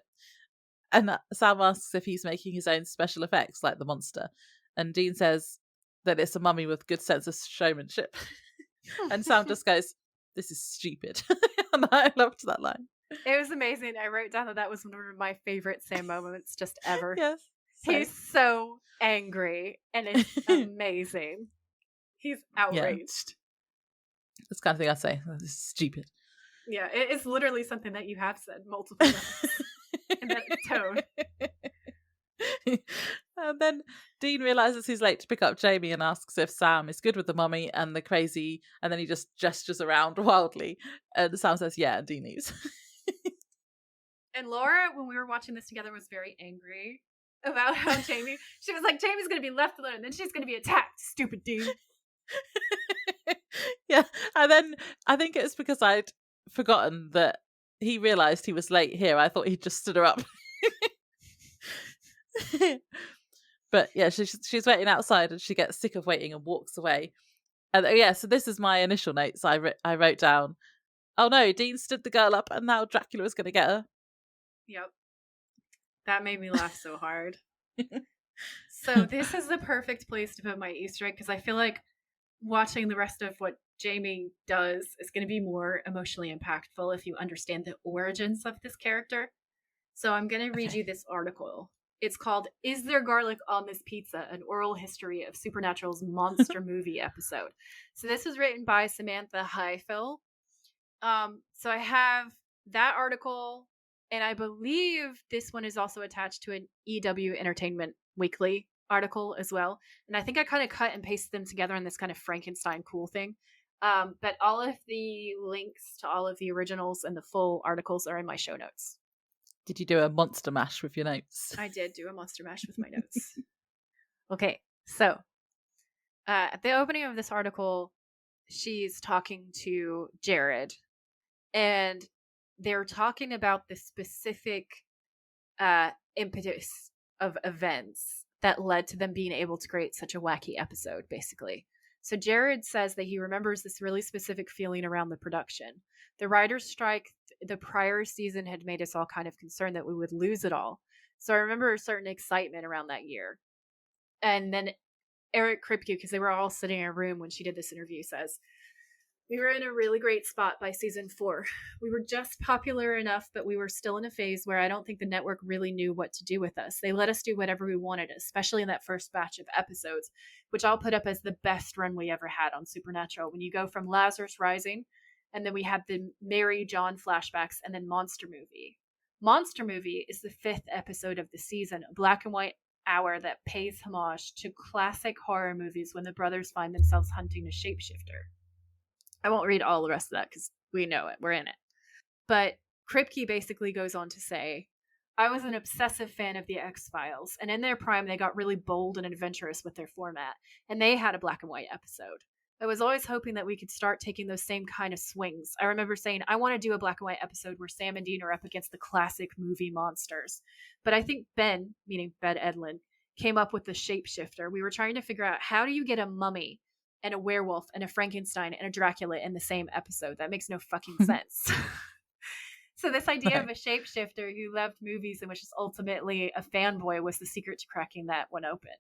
And Sam asks if he's making his own special effects like the monster. And Dean says that it's a mummy with good sense of showmanship. And Sam just goes, this is stupid. And I loved that line. It was amazing. I wrote down that was one of my favorite Sam moments just ever. Yes. He's so angry and it's amazing. He's outraged. That's the kind of thing I say. Oh, this is stupid. Yeah, it's literally something that you have said multiple times in that tone. And then Dean realizes he's late to pick up Jamie and asks if Sam is good with the mummy and the crazy, and then he just gestures around wildly. And Sam says, yeah, and Dean leaves. And Laura, when we were watching this together, was very angry about how she was like, Jamie's going to be left alone and then she's going to be attacked, stupid Dean. Yeah, and then I think it's because I'd forgotten that he realized he was late here. I thought he'd just stood her up. But yeah, she's waiting outside and she gets sick of waiting and walks away. And so this is my initial notes. I wrote down, oh no, Dean stood the girl up and now Dracula is going to get her. Yep. That made me laugh so hard. So this is the perfect place to put my Easter egg, because I feel like watching the rest of what Jamie does is going to be more emotionally impactful if you understand the origins of this character. So I'm going to read you this article. It's called, Is There Garlic on This Pizza? An Oral History of Supernatural's Monster Movie Episode. So this was written by Samantha Heifel. So I have that article, and I believe this one is also attached to an EW Entertainment Weekly article as well. And I think I kind of cut and pasted them together in this kind of Frankenstein cool thing. But all of the links to all of the originals and the full articles are in my show notes. Did you do a monster mash with your notes? I did do a monster mash with my notes. Okay, so at the opening of this article, she's talking to Jared, and they're talking about the specific impetus of events that led to them being able to create such a wacky episode, basically. So Jared says that he remembers this really specific feeling around the production. The writer's strike the prior season had made us all kind of concerned that we would lose it all. So I remember a certain excitement around that year. And then Eric Kripke, because they were all sitting in a room when she did this interview, says, we were in a really great spot by season 4. We were just popular enough, but we were still in a phase where I don't think the network really knew what to do with us. They let us do whatever we wanted, especially in that first batch of episodes, which I'll put up as the best run we ever had on Supernatural. When you go from Lazarus Rising, and then we had the Mary John flashbacks, and then Monster Movie. Monster Movie is the 5th episode of the season, a black and white hour that pays homage to classic horror movies when the brothers find themselves hunting a shapeshifter. I won't read all the rest of that because we know it. We're in it. But Kripke basically goes on to say, I was an obsessive fan of the X-Files, and in their prime, they got really bold and adventurous with their format, and they had a black and white episode. I was always hoping that we could start taking those same kind of swings. I remember saying, I want to do a black and white episode where Sam and Dean are up against the classic movie monsters. But I think Ben, meaning Ben Edlund, came up with the shapeshifter. We were trying to figure out, how do you get a mummy and a werewolf and a Frankenstein and a Dracula in the same episode? That makes no fucking sense. So this idea of a shapeshifter who loved movies and was just ultimately a fanboy was the secret to cracking that one open.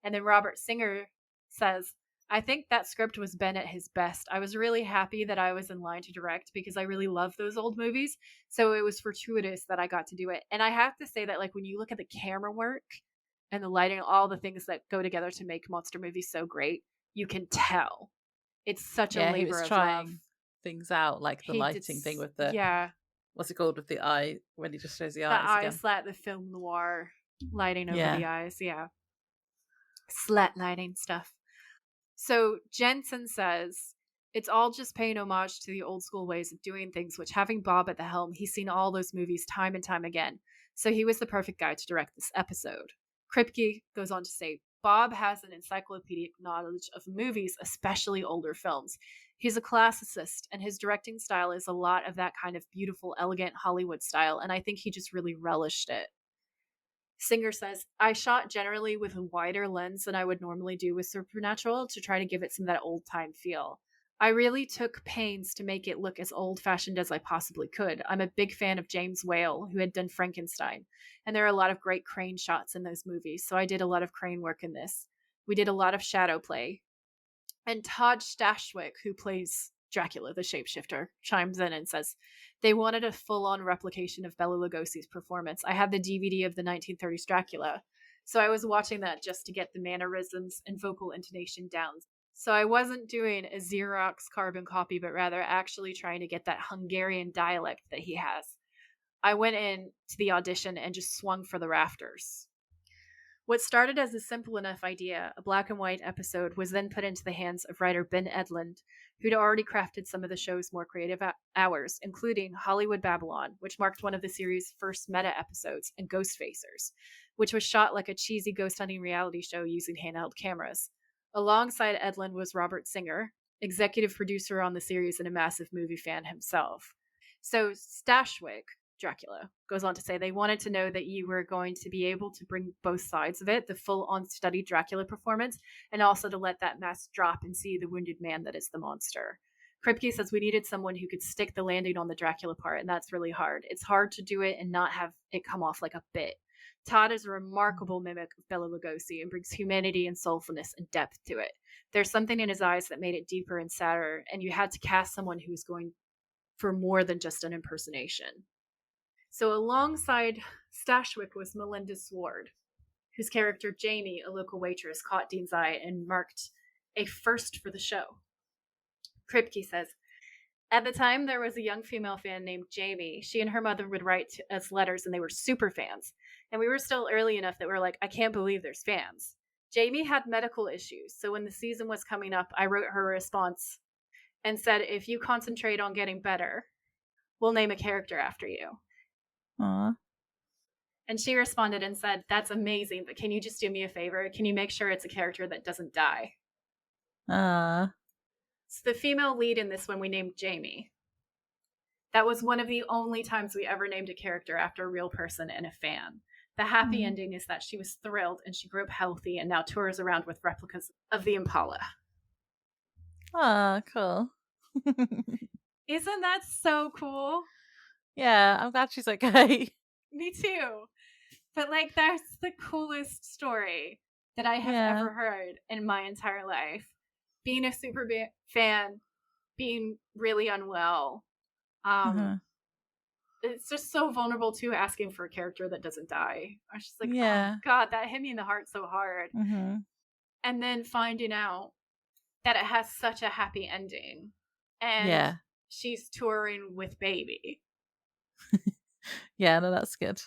And then Robert Singer says, I think that script was Ben at his best. I was really happy that I was in line to direct because I really love those old movies. So it was fortuitous that I got to do it. And I have to say that, like, when you look at the camera work and the lighting, all the things that go together to make monster movies so great, you can tell It's such a Yeah, he labor was of love. trying things out, like the He did, lighting thing with the, yeah, what's it called, with the eye, when he just shows the the eyes eye again. slat, the film noir lighting over Yeah. the eyes. Yeah, slat lighting stuff. So Jensen says it's all just paying homage to the old school ways of doing things, which having Bob at the helm, he's seen all those movies time and time again. So he was the perfect guy to direct this episode. Kripke goes on to say, Bob has an encyclopedic knowledge of movies, especially older films. He's a classicist, and his directing style is a lot of that kind of beautiful, elegant Hollywood style, and I think he just really relished it. Singer says, I shot generally with a wider lens than I would normally do with Supernatural to try to give it some of that old time feel. I really took pains to make it look as old fashioned as I possibly could. I'm a big fan of James Whale, who had done Frankenstein, and there are a lot of great crane shots in those movies, so I did a lot of crane work in this. We did a lot of shadow play. And Todd Stashwick, who plays Dracula, the shapeshifter, chimes in and says, they wanted a full-on replication of Bela Lugosi's performance. I had the DVD of the 1930s Dracula, so I was watching that just to get the mannerisms and vocal intonation down. So I wasn't doing a Xerox carbon copy, but rather actually trying to get that Hungarian dialect that he has. I went in to the audition and just swung for the rafters. What started as a simple enough idea, a black and white episode, was then put into the hands of writer Ben Edlund, who'd already crafted some of the show's more creative hours, including Hollywood Babylon, which marked one of the series' first meta episodes, and Ghostfacers, which was shot like a cheesy ghost hunting reality show using handheld cameras. Alongside Edlund was Robert Singer, executive producer on the series and a massive movie fan himself. So Stashwick, Dracula, goes on to say they wanted to know that you were going to be able to bring both sides of it, the full on studied Dracula performance, and also to let that mask drop and see the wounded man that is the monster. Kripke says we needed someone who could stick the landing on the Dracula part, and that's really hard. It's hard to do it and not have it come off like a bit. Todd is a remarkable mimic of Bela Lugosi and brings humanity and soulfulness and depth to it. There's something in his eyes that made it deeper and sadder, and you had to cast someone who was going for more than just an impersonation. So alongside Stashwick was Melinda Sward, whose character Jamie, a local waitress, caught Dean's eye and marked a first for the show. Kripke says, at the time, there was a young female fan named Jamie. She and her mother would write us letters, and they were super fans. And we were still early enough that we were like, I can't believe there's fans. Jamie had medical issues, so when the season was coming up, I wrote her a response and said, if you concentrate on getting better, we'll name a character after you. Aww. And she responded and said, that's amazing, but can you just do me a favor? Can you make sure it's a character that doesn't die? So the female lead in this one we named Jamie. That was one of the only times we ever named a character after a real person and a fan. The happy ending is that she was thrilled and she grew up healthy and now tours around with replicas of the Impala. Ah, cool. Isn't that so cool? Yeah, I'm glad she's okay. Me too. But like, that's the coolest story that I have ever heard in my entire life. Being a super fan, being really unwell. It's just so vulnerable too, asking for a character that doesn't die. I was just like, oh God, that hit me in the heart so hard. And then finding out that it has such a happy ending. And she's touring with baby. Yeah, no, that's good.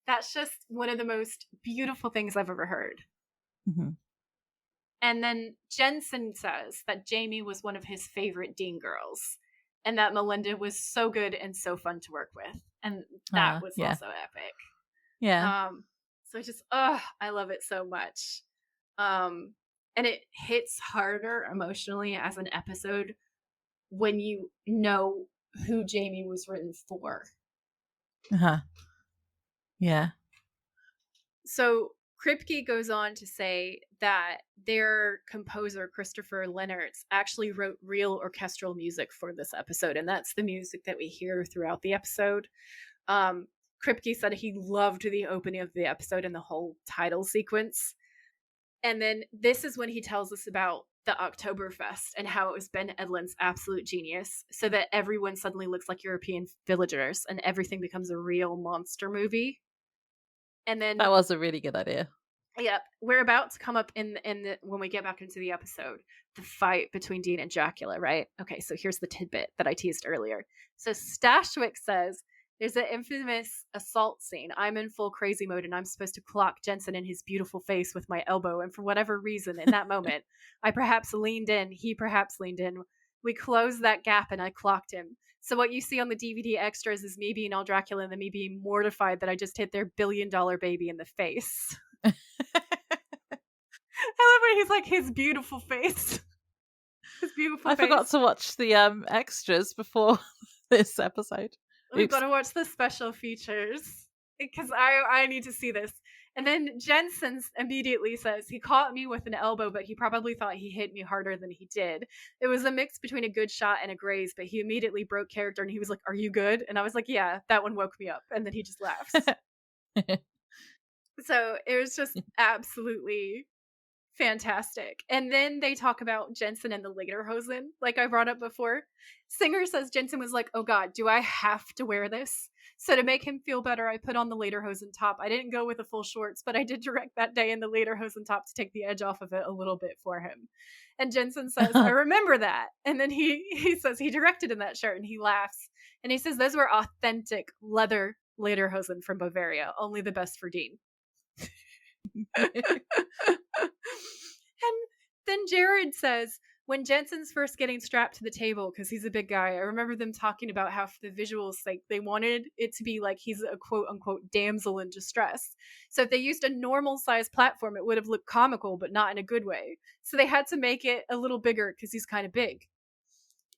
That's just one of the most beautiful things I've ever heard. And then Jensen says that Jamie was one of his favorite Dean girls and that Melinda was so good and so fun to work with. And that was also epic. Yeah. So just, I love it so much. And it hits harder emotionally as an episode when you know who Jamie was written for. Yeah. So Kripke goes on to say that their composer, Christopher Lennertz, actually wrote real orchestral music for this episode, and that's the music that we hear throughout the episode. Kripke said he loved the opening of the episode and the whole title sequence. And then this is when he tells us about the Oktoberfest and how it was Ben Edlund's absolute genius, so that everyone suddenly looks like European villagers and everything becomes a real monster movie. And then that was a really good idea. Yep, we're about to come up in the when we get back into the episode, the fight between Dean and Dracula, right? Okay, so here's the tidbit that I teased earlier. So Stashwick says there's an infamous assault scene. I'm in full crazy mode and I'm supposed to clock Jensen in his beautiful face with my elbow. And for whatever reason, in that moment, I perhaps leaned in, he perhaps leaned in. We closed that gap and I clocked him. So what you see on the DVD extras is me being all Dracula and then me being mortified that I just hit their $1 billion baby in the face. I love when he's like, his beautiful face. His beautiful I face. forgot to watch the extras before this episode. We've got to watch the special features because I need to see this. And then Jensen immediately says he caught me with an elbow, but he probably thought he hit me harder than he did. It was a mix between a good shot and a graze, but he immediately broke character and he was like, "Are you good?" And I was like, "Yeah, that one woke me up." And then he just laughs. So it was just absolutely fantastic. And then they talk about Jensen and the lederhosen, like I brought up before. Singer says Jensen was like, "Oh God, do I have to wear this?" So to make him feel better, I put on the lederhosen top. I didn't go with the full shorts, but I did direct that day in the lederhosen top to take the edge off of it a little bit for him. And Jensen says, "I remember that." And then he says he directed in that shirt and he laughs. And he says those were authentic leather lederhosen from Bavaria, only the best for Dean. And then Jared says, when Jensen's first getting strapped to the table, because he's a big guy, I remember them talking about how for the visuals, like they wanted it to be like he's a quote unquote damsel in distress. So if they used a normal size platform, it would have looked comical, but not in a good way. So they had to make it a little bigger because he's kind of big.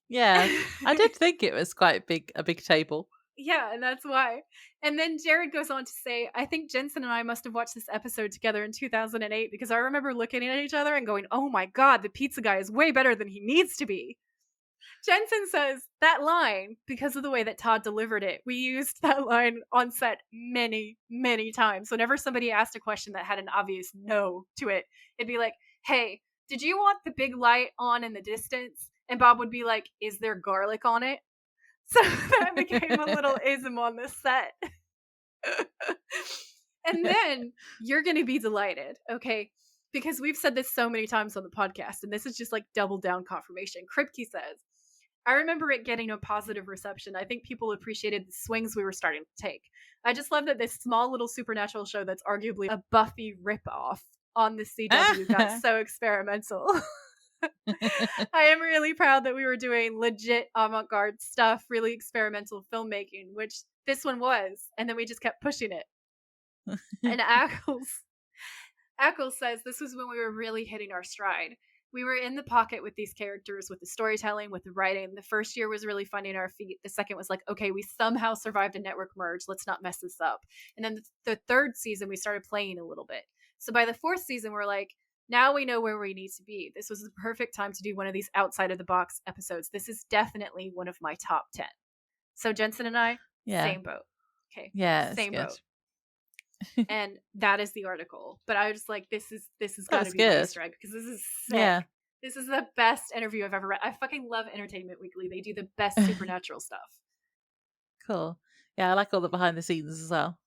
Yeah, I did think it was quite a big table. Yeah, and that's why. And then Jared goes on to say, I think Jensen and I must have watched this episode together in 2008 because I remember looking at each other and going, "Oh my God, the pizza guy is way better than he needs to be." Jensen says that line, because of the way that Todd delivered it, we used that line on set many, many times. Whenever somebody asked a question that had an obvious no to it, it'd be like, "Hey, did you want the big light on in the distance?" And Bob would be like, "Is there garlic on it?" So that became a little ism on the set. And then you're going to be delighted, okay? Because we've said this so many times on the podcast, and this is just like double down confirmation. Kripke says, I remember it getting a positive reception. I think people appreciated the swings we were starting to take. I just love that this small little supernatural show that's arguably a Buffy ripoff on the CW got so experimental. I am really proud that we were doing legit avant-garde stuff, really experimental filmmaking, which this one was, and then we just kept pushing it. And Ackles says this was when we were really hitting our stride. We were in the pocket with these characters, with the storytelling, with the writing. The first year was really finding our feet. The second was like, okay, we somehow survived a network merge. Let's not mess this up. And then the third season, we started playing a little bit. So by the fourth season, we're like, now we know where we need to be. This was the perfect time to do one of these outside of the box episodes. This is definitely one of my top 10. So Jensen and I, same boat. Okay. Yeah. Same boat. And that is the article. But I was just like, this has got to be my strike because this is sick. Yeah. This is the best interview I've ever read. I fucking love Entertainment Weekly. They do the best supernatural stuff. Cool. Yeah, I like all the behind the scenes as well.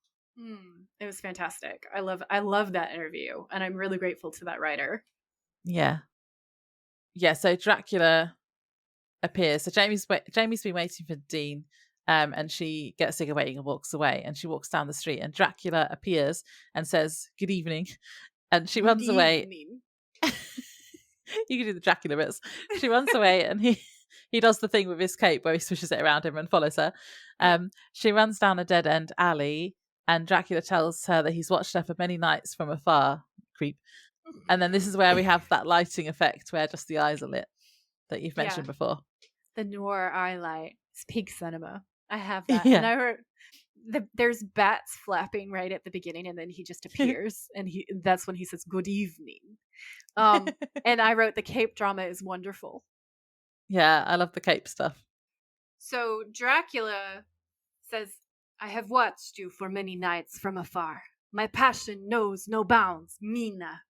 It was fantastic. I love that interview, and I'm really grateful to that writer. Yeah. So Dracula appears. So Jamie's been waiting for Dean, and she gets sick of waiting and walks away. And she walks down the street, and Dracula appears and says, "Good evening," and she runs away. You can do the Dracula bits. She runs away, and he does the thing with his cape where he swishes it around him and follows her. She runs down a dead end alley. And Dracula tells her that he's watched her for many nights from afar. Creep. And then this is where we have that lighting effect where just the eyes are lit that you've mentioned before. The noir eye light. It's peak cinema. I have that. Yeah. And I heard there's bats flapping right at the beginning, and then he just appears, and that's when he says good evening. And I wrote the cape drama is wonderful. Yeah, I love the cape stuff. So Dracula says, I have watched you for many nights from afar. My passion knows no bounds, Mina.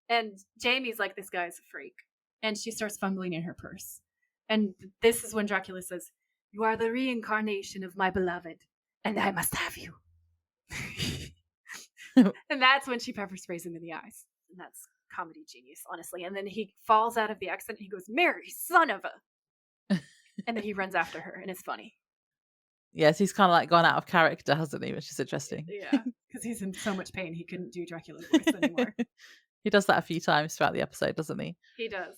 And Jamie's like, this guy's a freak. And she starts fumbling in her purse. And this is when Dracula says, you are the reincarnation of my beloved, and I must have you. And that's when she pepper sprays him in the eyes. And that's comedy genius, honestly. And then he falls out of the accident and he goes, Mary, son of a. And then he runs after her, and it's funny. Yes, he's kind of like gone out of character, hasn't he? Which is interesting. Yeah, because he's in so much pain he couldn't do Dracula's voice anymore. He does that a few times throughout the episode, doesn't he? He does.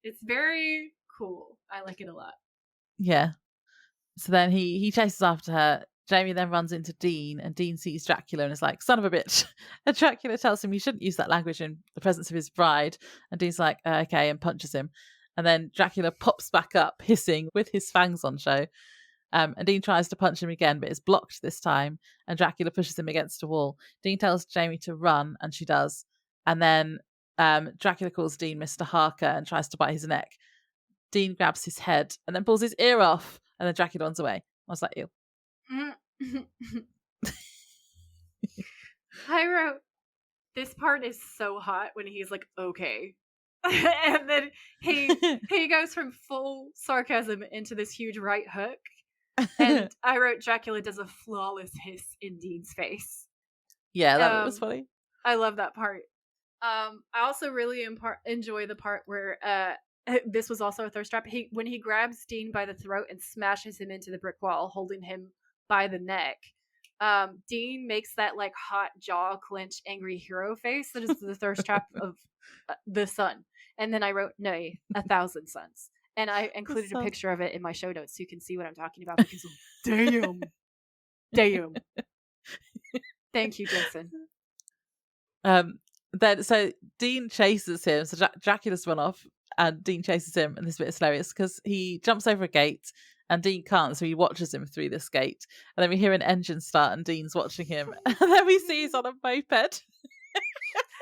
It's very cool. I like it a lot. Yeah. So then he chases after her. Jamie then runs into Dean, and Dean sees Dracula and is like, son of a bitch. And Dracula tells him he shouldn't use that language in the presence of his bride. And Dean's like, okay, and punches him. And then Dracula pops back up, hissing, with his fangs on show. And Dean tries to punch him again, but is blocked this time. And Dracula pushes him against a wall. Dean tells Jamie to run, and she does. And then Dracula calls Dean Mr. Harker and tries to bite his neck. Dean grabs his head and then pulls his ear off, and then Dracula runs away. I was like, ew. I wrote, this part is so hot when he's like, okay. And then he goes from full sarcasm into this huge right hook. And I wrote, Dracula does a flawless hiss in Dean's face. Yeah, that was funny. I love that part. I also really enjoy the part where this was also a thirst trap. When he grabs Dean by the throat and smashes him into the brick wall, holding him by the neck. Dean makes that like hot jaw clench angry hero face that is the thirst trap of the sun. And then I wrote, nay, 1,000 suns. And I included a picture of it in my show notes so you can see what I'm talking about because damn. Thank you, Jensen. Then so Dean chases him. So Dracula's run off and Dean chases him, and this bit is hilarious because he jumps over a gate and Dean can't, so he watches him through this gate. And then we hear an engine start and Dean's watching him. And then we see he's on a moped.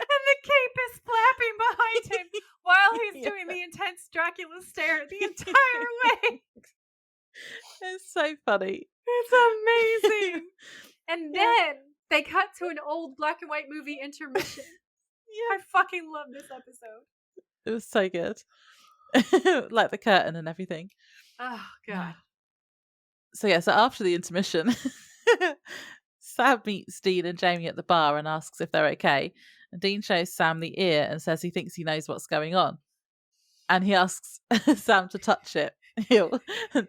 And the cape is flapping behind him while he's doing the intense Dracula stare the entire way. It's so funny. It's amazing. And then they cut to an old black and white movie intermission. I fucking love this episode. It was so good. Like the curtain and everything. Oh, God. So after the intermission, Sam meets Dean and Jamie at the bar and asks if they're okay. And Dean shows Sam the ear and says he thinks he knows what's going on. And he asks Sam to touch it.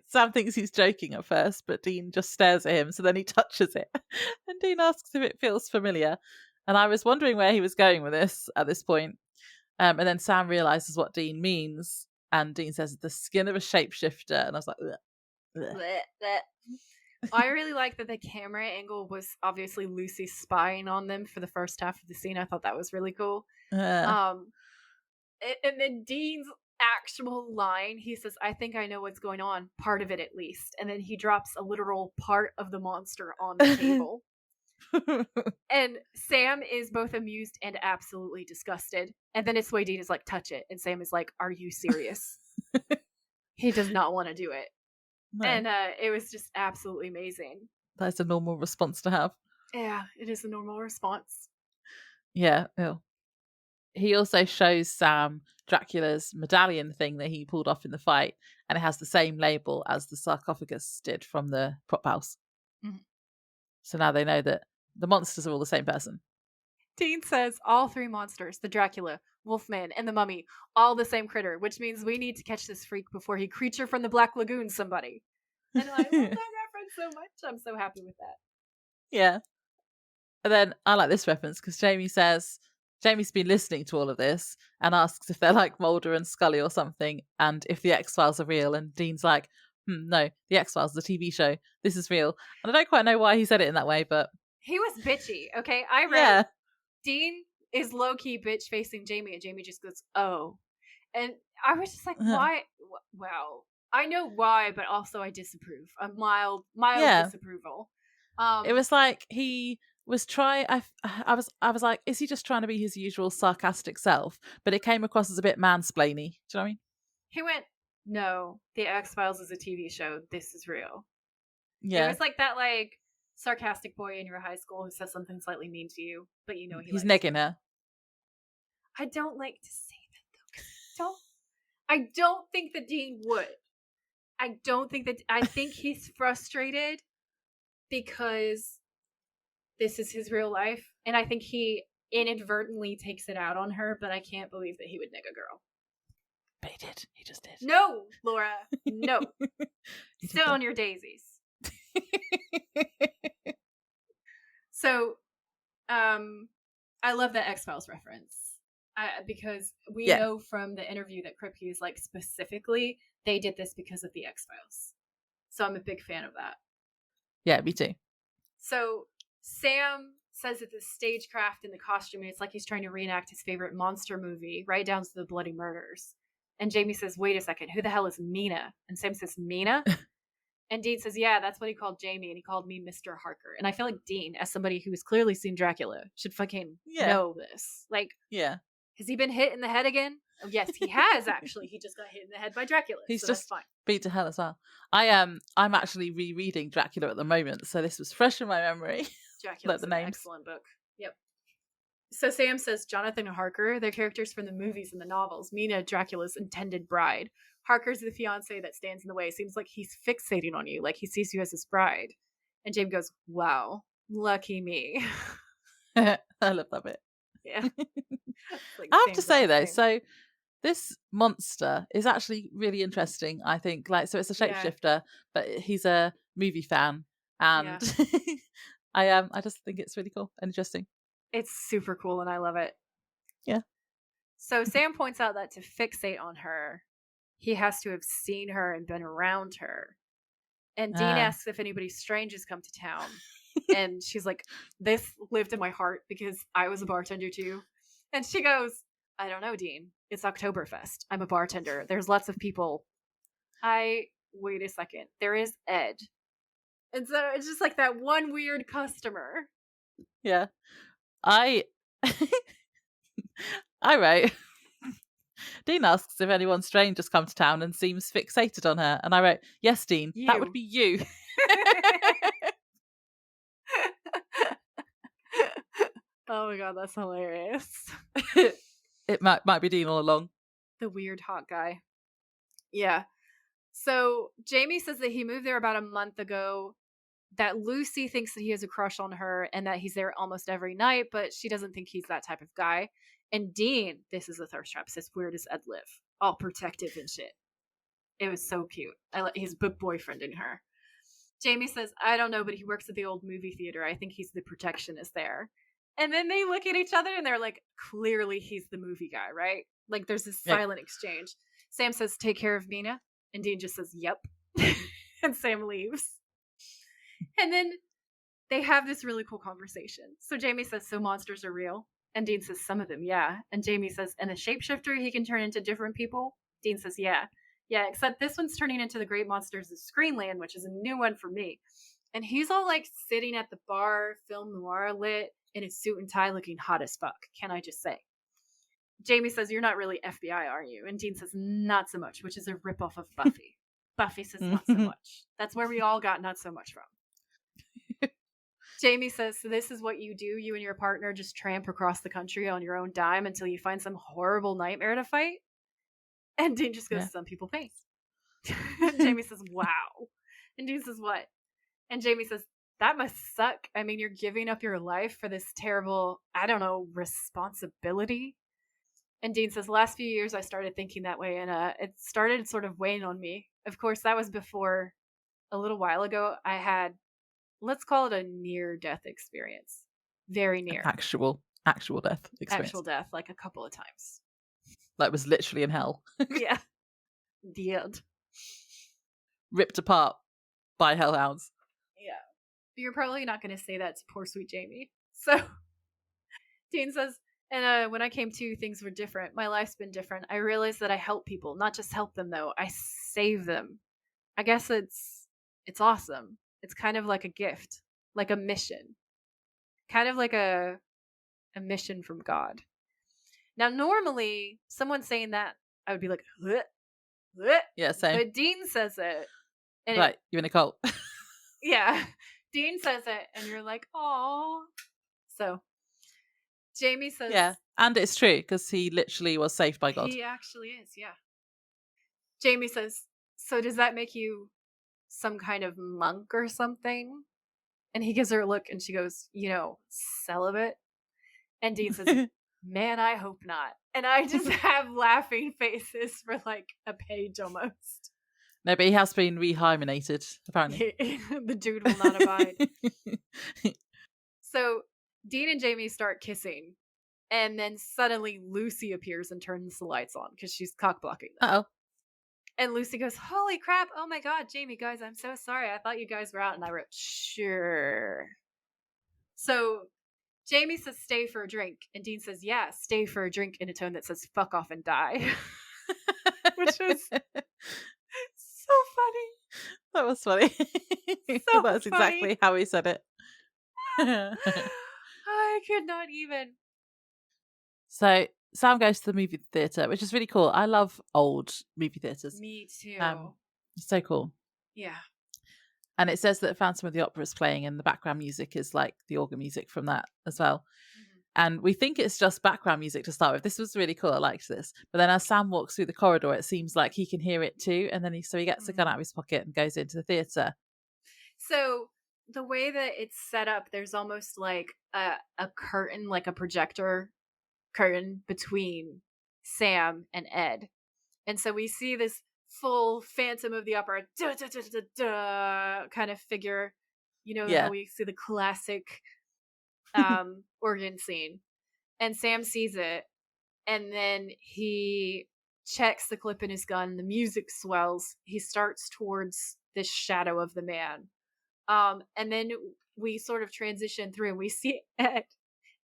Sam thinks he's joking at first, but Dean just stares at him, so then he touches it. And Dean asks if it feels familiar. And I was wondering where he was going with this at this point. And then Sam realizes what Dean means. And Dean says, the skin of a shapeshifter. And I was like, bleh, bleh. Bleh, bleh. I really like that the camera angle was obviously Lucy spying on them for the first half of the scene. I thought that was really cool. And then Dean's actual line, he says, I think I know what's going on, part of it at least. And then he drops a literal part of the monster on the table. And Sam is both amused and absolutely disgusted. And then it's the way Dean is like, touch it. And Sam is like, are you serious? He does not want to do it. No. And it was just absolutely amazing. That's a normal response to have. Yeah, it is a normal response. Yeah. Ew. He also shows Sam Dracula's medallion thing that he pulled off in the fight, and it has the same label as the sarcophagus did from the prop house. Mm-hmm. So now they know that the monsters are all the same person. Dean says all three monsters, the Dracula, Wolfman, and the Mummy, all the same critter, which means we need to catch this freak before he creature from the Black Lagoon somebody. And I love that reference so much. I'm so happy with that. Yeah. And then I like this reference because Jamie's been listening to all of this and asks if they're like Mulder and Scully or something, and if the X-Files are real. And Dean's like, no, the X-Files is a TV show. This is real. And I don't quite know why he said it in that way, but... He was bitchy, okay? I read Dean is low-key bitch-facing Jamie, and Jamie just goes, oh. And I was just like, why? Well, I know why, but also I disapprove. A mild disapproval. It was like he was trying... I was like, is he just trying to be his usual sarcastic self? But it came across as a bit mansplainy. Do you know what I mean? He went, no, the X-Files is a TV show. This is real. Yeah. It was like that, like, sarcastic boy in your high school who says something slightly mean to you, but you know he's negging her. I don't like to say that though. I don't think that Dean would. I think he's frustrated because this is his real life. And I think he inadvertently takes it out on her, but I can't believe that he would nick a girl. But he did. He just did. No, Laura. No. Sit on your daisies. So, I love that X-Files reference. Because we know from the interview that Kripke is like, specifically, they did this because of the X-Files. So I'm a big fan of that. Yeah, me too. So Sam says that the stagecraft and the costuming, it's like he's trying to reenact his favorite monster movie, right down to the bloody murders. And Jamie says, wait a second, who the hell is Mina? And Sam says, Mina? And Dean says, yeah, that's what he called Jamie, and he called me Mr. Harker. And I feel like Dean, as somebody who has clearly seen Dracula, should fucking know this. Like, has he been hit in the head again? Oh, yes, he has, actually. He just got hit in the head by Dracula. He's so just that's fine. beat to hell as well. I'm actually rereading Dracula at the moment, so this was fresh in my memory. Dracula's the an names. excellent book. Yep. So Sam says Jonathan Harker, they're characters from the movies and the novels. Mina, Dracula's intended bride. Harker's the fiance that stands in the way. Seems like he's fixating on you, like he sees you as his bride. And James goes, wow, lucky me. I love that bit. Yeah. Like, I have to say though, so this monster is actually really interesting, I think. Like, so it's a shapeshifter, but he's a movie fan, and I just think it's really cool and interesting. It's super cool, and I love it. Yeah. So Sam points out that to fixate on her, he has to have seen her and been around her. And Dean asks if anybody strange has come to town. And she's like, this lived in my heart because I was a bartender too. And she goes, I don't know, Dean. It's Oktoberfest. I'm a bartender. There's lots of people. Wait a second. There is Ed. And so it's just like that one weird customer. Yeah. I wrote, Dean asks if anyone strange has come to town and seems fixated on her. And I wrote, yes, Dean, that would be you. Oh my god, that's hilarious. It might be Dean all along. The weird hot guy. Yeah. So Jamie says that he moved there about a month ago, that Lucy thinks that he has a crush on her and that he's there almost every night, but she doesn't think he's that type of guy. And Dean, this is a thirst trap, says, where does Ed live? All protective and shit. It was so cute. He's book boyfriending her. Jamie says, I don't know, but he works at the old movie theater. I think he's the protectionist there. And then they look at each other and they're like, clearly he's the movie guy, right? Like there's this silent exchange. Sam says, take care of Mina. And Dean just says, yep. And Sam leaves. And then they have this really cool conversation. So Jamie says, so monsters are real? And Dean says, some of them, yeah. And Jamie says, and the shapeshifter, he can turn into different people? Dean says, yeah. Yeah, except this one's turning into the Great Monsters of Screenland, which is a new one for me. And he's all like sitting at the bar, film noir lit, in his suit and tie looking hot as fuck. Can I just say? Jamie says, you're not really FBI, are you? And Dean says, not so much, which is a ripoff of Buffy. Buffy says, not so much. That's where we all got not so much from. Jamie says, so this is what you do. You and your partner just tramp across the country on your own dime until you find some horrible nightmare to fight? And Dean just goes, some people paint. And Jamie says, wow. And Dean says, what? And Jamie says, that must suck. I mean, you're giving up your life for this terrible, I don't know, responsibility. And Dean says, last few years I started thinking that way, and it started sort of weighing on me. Of course, that was before, a little while ago, I had, let's call it a near-death experience. Very near. Actual death experience. Actual death, like a couple of times. Like was literally in hell. Yeah. The end. Ripped apart by hellhounds. Yeah. But you're probably not going to say that to poor sweet Jamie. So Dean says, and when I came to, things were different. My life's been different. I realized that I help people. Not just help them, though. I save them. I guess it's awesome. It's kind of like a gift. Like a mission. Kind of like a mission from God. Now, normally, someone saying that, I would be like, bleh, bleh. Yeah, same. But Dean says it. And right, you're in a cult. Yeah. Dean says it, and you're like, oh. So, Jamie says... Yeah, and it's true, because he literally was saved by God. He actually is, yeah. Jamie says, so does that make you some kind of monk or something? And he gives her a look and she goes, celibate? And Dean says, man, I hope not. And I just have laughing faces for like a page almost. No, but he has been rehymenated, apparently. The dude will not abide. So Dean and Jamie start kissing. And then suddenly Lucy appears and turns the lights on because she's cock blocking them. Uh-oh. And Lucy goes, holy crap. Oh my God, Jamie, guys, I'm so sorry. I thought you guys were out. And I wrote, sure. So Jamie says, stay for a drink. And Dean says, yeah, stay for a drink, in a tone that says, fuck off and die. Which was so funny. That was funny. So That's exactly how he said it. I could not even. So Sam goes to the movie theatre, which is really cool. I love old movie theatres. Me too. It's so cool. Yeah. And it says that Phantom of the Opera is playing and the background music is like the organ music from that as well. Mm-hmm. And we think it's just background music to start with. This was really cool. I liked this. But then as Sam walks through the corridor, it seems like he can hear it too. And then he gets a gun out of his pocket and goes into the theatre. So the way that it's set up, there's almost like a curtain, like a projector curtain between Sam and Ed. And so we see this full Phantom of the Opera kind of figure. How we see the classic organ scene. And Sam sees it, and then he checks the clip in his gun. The music swells. He starts towards this shadow of the man. And then we sort of transition through, and we see Ed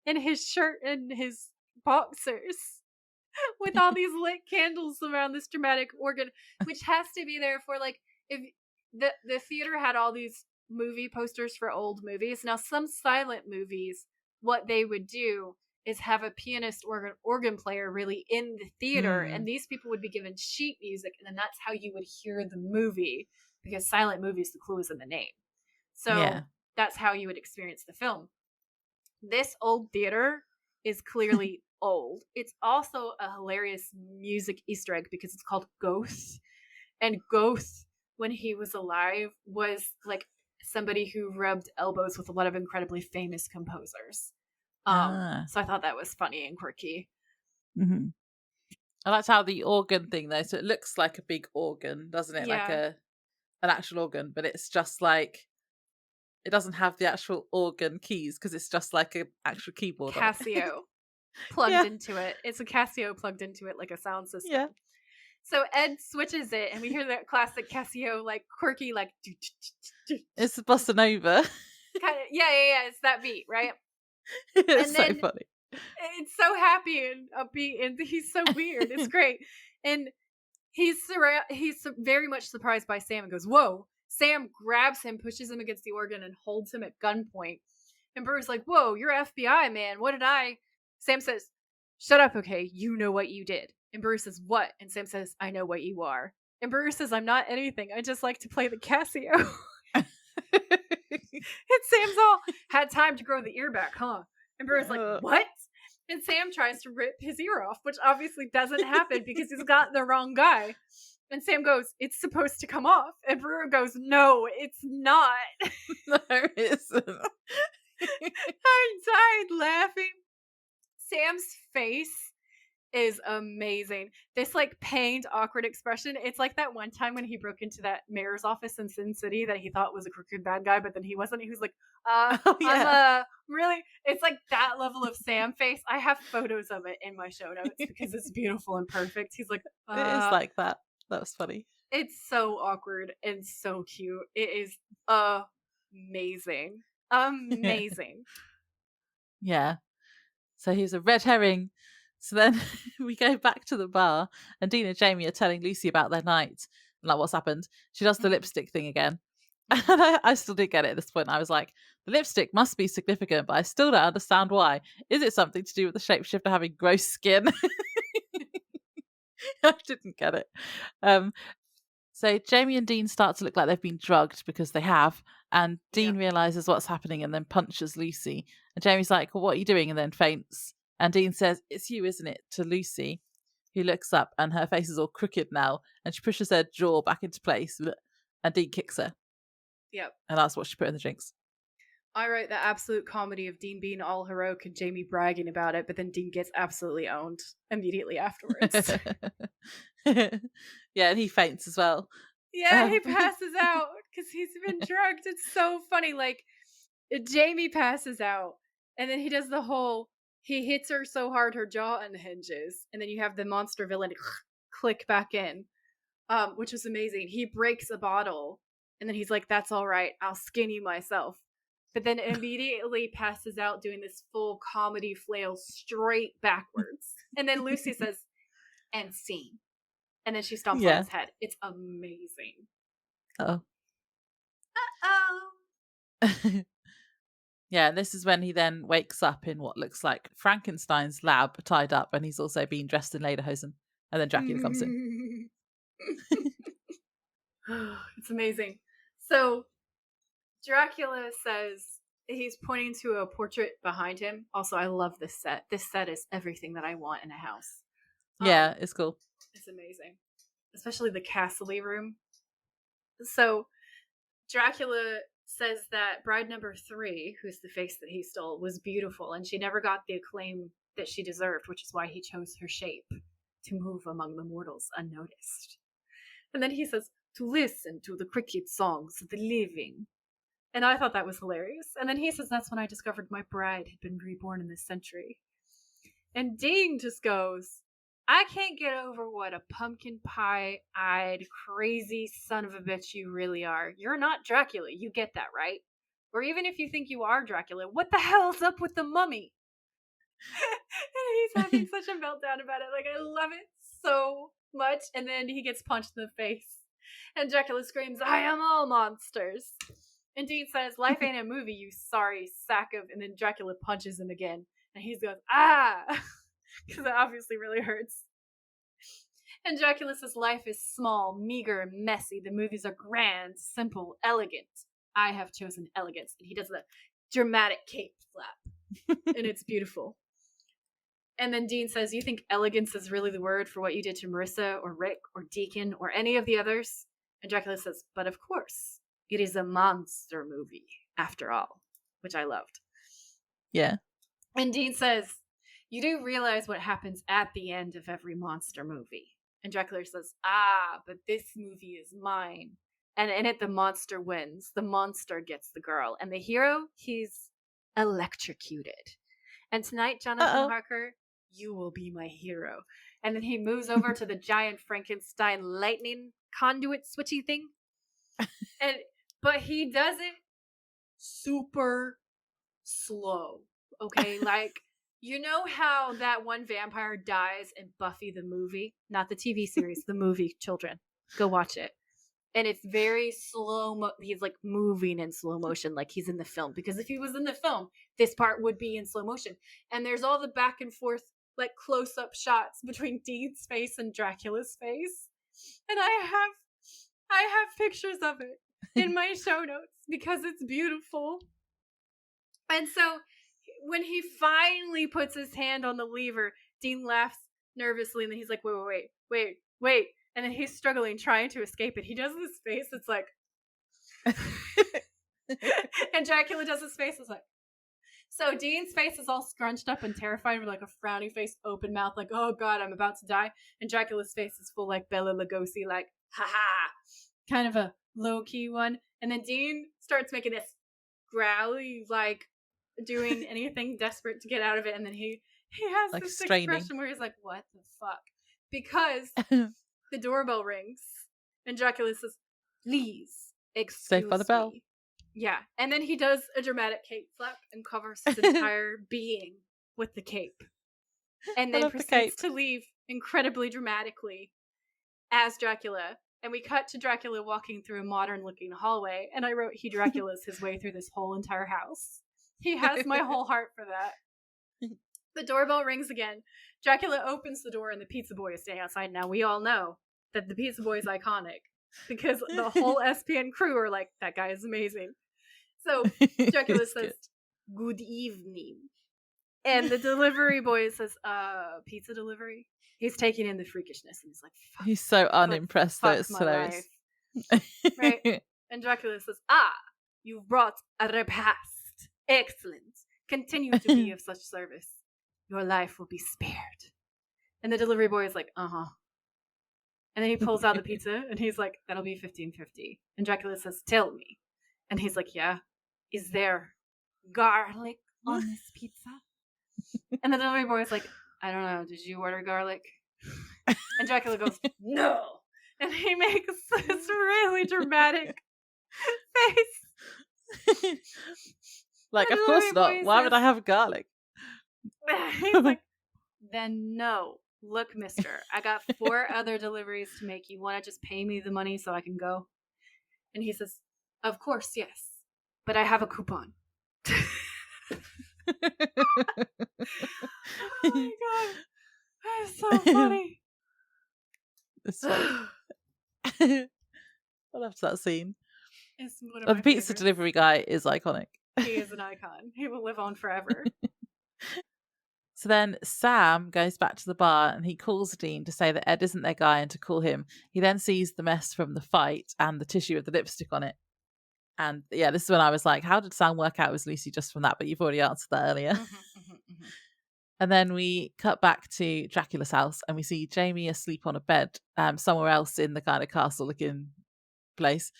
in his shirt and his boxers with all these lit candles around this dramatic organ, which has to be there for like, if the theater had all these movie posters for old movies. Now, some silent movies, what they would do is have a pianist organ player really in the theater, and these people would be given sheet music, and then that's how you would hear the movie, because silent movies, the clue is in the name. So that's how you would experience the film. This old theater is clearly old. It's also a hilarious music Easter egg because it's called Goth. And Goth, when he was alive, was like somebody who rubbed elbows with a lot of incredibly famous composers. So I thought that was funny and quirky. Mm-hmm. I liked how the organ thing though, so it looks like a big organ, doesn't it? Yeah. Like an actual organ, but it's just like, it doesn't have the actual organ keys because it's just like an actual keyboard. Casio plugged into it. It's a Casio plugged into it like a sound system. Yeah. So Ed switches it, and we hear that classic Casio, like quirky, like. It's the bossa nova. Yeah. It's that beat, right? It's so funny. It's so happy and upbeat, and he's so weird. It's great, and he's very much surprised by Sam and goes, "Whoa!" Sam grabs him, pushes him against the organ, and holds him at gunpoint. And Brewer's like, "Whoa, you're FBI, man. What did I?" Sam says, "Shut up, okay? You know what you did." And Brewer says, "What?" And Sam says, "I know what you are." And Brewer says, "I'm not anything. I just like to play the Casio." And Sam's all, "Had time to grow the ear back, huh?" And Brewer's like, "What?" And Sam tries to rip his ear off, which obviously doesn't happen because he's got the wrong guy. And Sam goes, "It's supposed to come off." And Brewer goes, "No, it's not." No, it isn't. I died laughing. Sam's face is amazing. This like pained, awkward expression. It's like that one time when he broke into that mayor's office in Sin City that he thought was a crooked bad guy, but then he wasn't. He was like, I'm really, it's like that level of Sam face. I have photos of it in my show notes because it's beautiful and perfect. He's like, it is like that. That was funny. It's so awkward and so cute. It is amazing. Amazing. Yeah. So he was a red herring. So then we go back to the bar, and Dean and Jamie are telling Lucy about their night and like what's happened. She does the lipstick thing again. And I still didn't get it at this point. I was like, the lipstick must be significant, but I still don't understand why. Is it something to do with the shapeshifter having gross skin? I didn't get it. So Jamie and Dean start to look like they've been drugged because they have. And Dean realizes what's happening and then punches Lucy. And Jamie's like, well, "What are you doing?" And then faints. And Dean says, "It's you, isn't it?" to Lucy, who looks up and her face is all crooked now. And she pushes her jaw back into place. And Dean kicks her. Yep. And that's what she put in the drinks. I write the absolute comedy of Dean being all heroic and Jamie bragging about it, but then Dean gets absolutely owned immediately afterwards. Yeah, and he faints as well. Yeah, he passes out because he's been drugged. It's so funny. Like, Jamie passes out, and then he does the whole, he hits her so hard her jaw unhinges, and then you have the monster villain click back in, which was amazing. He breaks a bottle, and then he's like, that's all right, I'll skin you myself. But then immediately passes out doing this full comedy flail straight backwards. And then Lucy says, and scene. And then she stomps on his head. It's amazing. Oh. Uh-oh. Yeah, this is when he then wakes up in what looks like Frankenstein's lab, tied up, and he's also been dressed in lederhosen. And then Dracula comes in. It's amazing. So Dracula says, he's pointing to a portrait behind him. Also, I love this set. This set is everything that I want in a house. Yeah, it's cool. It's amazing. Especially the castle-y room. So Dracula says that bride number 3, who's the face that he stole, was beautiful, and she never got the acclaim that she deserved, which is why he chose her shape, to move among the mortals unnoticed. And then he says, to listen to the cricket songs of the living. And I thought that was hilarious. And then he says, that's when I discovered my bride had been reborn in this century. And Dean just goes, I can't get over what a pumpkin pie-eyed, crazy son of a bitch you really are. You're not Dracula, you get that, right? Or even if you think you are Dracula, what the hell's up with the mummy? And he's having such a meltdown about it. Like, I love it so much. And then he gets punched in the face. And Dracula screams, I am all monsters. And Dean says, life ain't a movie, you sorry sack of... And then Dracula punches him again. And he goes, ah! Because it obviously really hurts. And Dracula says, life is small, meager, and messy. The movies are grand, simple, elegant. I have chosen elegance. And he does the dramatic cape flap. And it's beautiful. And then Dean says, you think elegance is really the word for what you did to Marissa or Rick or Deacon or any of the others? And Dracula says, but of course, it is a monster movie after all, which I loved. Yeah. And Dean says, you do realize what happens at the end of every monster movie. And Dracula says, but this movie is mine. And in it, the monster wins. The monster gets the girl. And the hero, he's electrocuted. And tonight, Jonathan Harker, you will be my hero. And then he moves over to the giant Frankenstein lightning conduit switchy thing. But he does it super slow. Okay, like, you know how that one vampire dies in Buffy the movie? Not the TV series, the movie, children. Go watch it. And it's very slow. He's like moving in slow motion like he's in the film. Because if he was in the film, this part would be in slow motion. And there's all the back and forth, like close-up shots between Dean's face and Dracula's face. And I have pictures of it in my show notes because it's beautiful. And so when he finally puts his hand on the lever, Dean laughs nervously, and then he's like, wait. And then he's struggling, trying to escape it. He does this face that's like... and Dracula does his face that's like... So Dean's face is all scrunched up and terrified with like a frowny face, open mouth, like, oh god, I'm about to die. And Dracula's face is full like Bela Lugosi, like, ha-ha! Kind of a low-key one. And then Dean starts making this growly, like, doing anything desperate to get out of it. And then he has like this straining expression where he's like, what the fuck? Because the doorbell rings and Dracula says, please, excuse Saved by the bell. me. Yeah. And then he does a dramatic cape flap and covers his entire being with the cape. And then proceeds to leave incredibly dramatically as Dracula. And we cut to Dracula walking through a modern-looking hallway. And I wrote, he Draculas his way through this whole entire house. He has my whole heart for that. The doorbell rings again. Dracula opens the door and the pizza boy is standing outside. Now, we all know that the pizza boy is iconic because the whole SPN crew are like, that guy is amazing. So Dracula says, good evening. And the delivery boy says, pizza delivery? He's taking in the freakishness and he's like, fuck. He's so unimpressed that it's hilarious. Right? And Dracula says, you've brought a repast. Excellent. Continue to be of such service. Your life will be spared. And the delivery boy is like, uh-huh. And then he pulls out the pizza and he's like, that'll be $15.50. And Dracula says, tell me. And he's like, yeah. Is there garlic on this pizza? And the delivery boy is like, I don't know. Did you order garlic? And Dracula goes, no. And he makes this really dramatic face. Like, of course not. Why would I have garlic? He's like, then no. Look, mister, I got 4 other deliveries to make. You want to just pay me the money so I can go? And he says, of course, yes. But I have a coupon. Oh my god. That is so funny. It's funny. I loved that scene. It's one of my The pizza favorites. delivery guy is iconic. He is an icon. He will live on forever. So then Sam goes back to the bar and he calls Dean to say that Ed isn't their guy and to call him. He then sees the mess from the fight and the tissue with the lipstick on it. And yeah, this is when I was like, how did Sam work out it was Lucy just from that? But you've already answered that earlier. And then we cut back to Dracula's house and we see Jamie asleep on a bed somewhere else in the kind of castle looking place.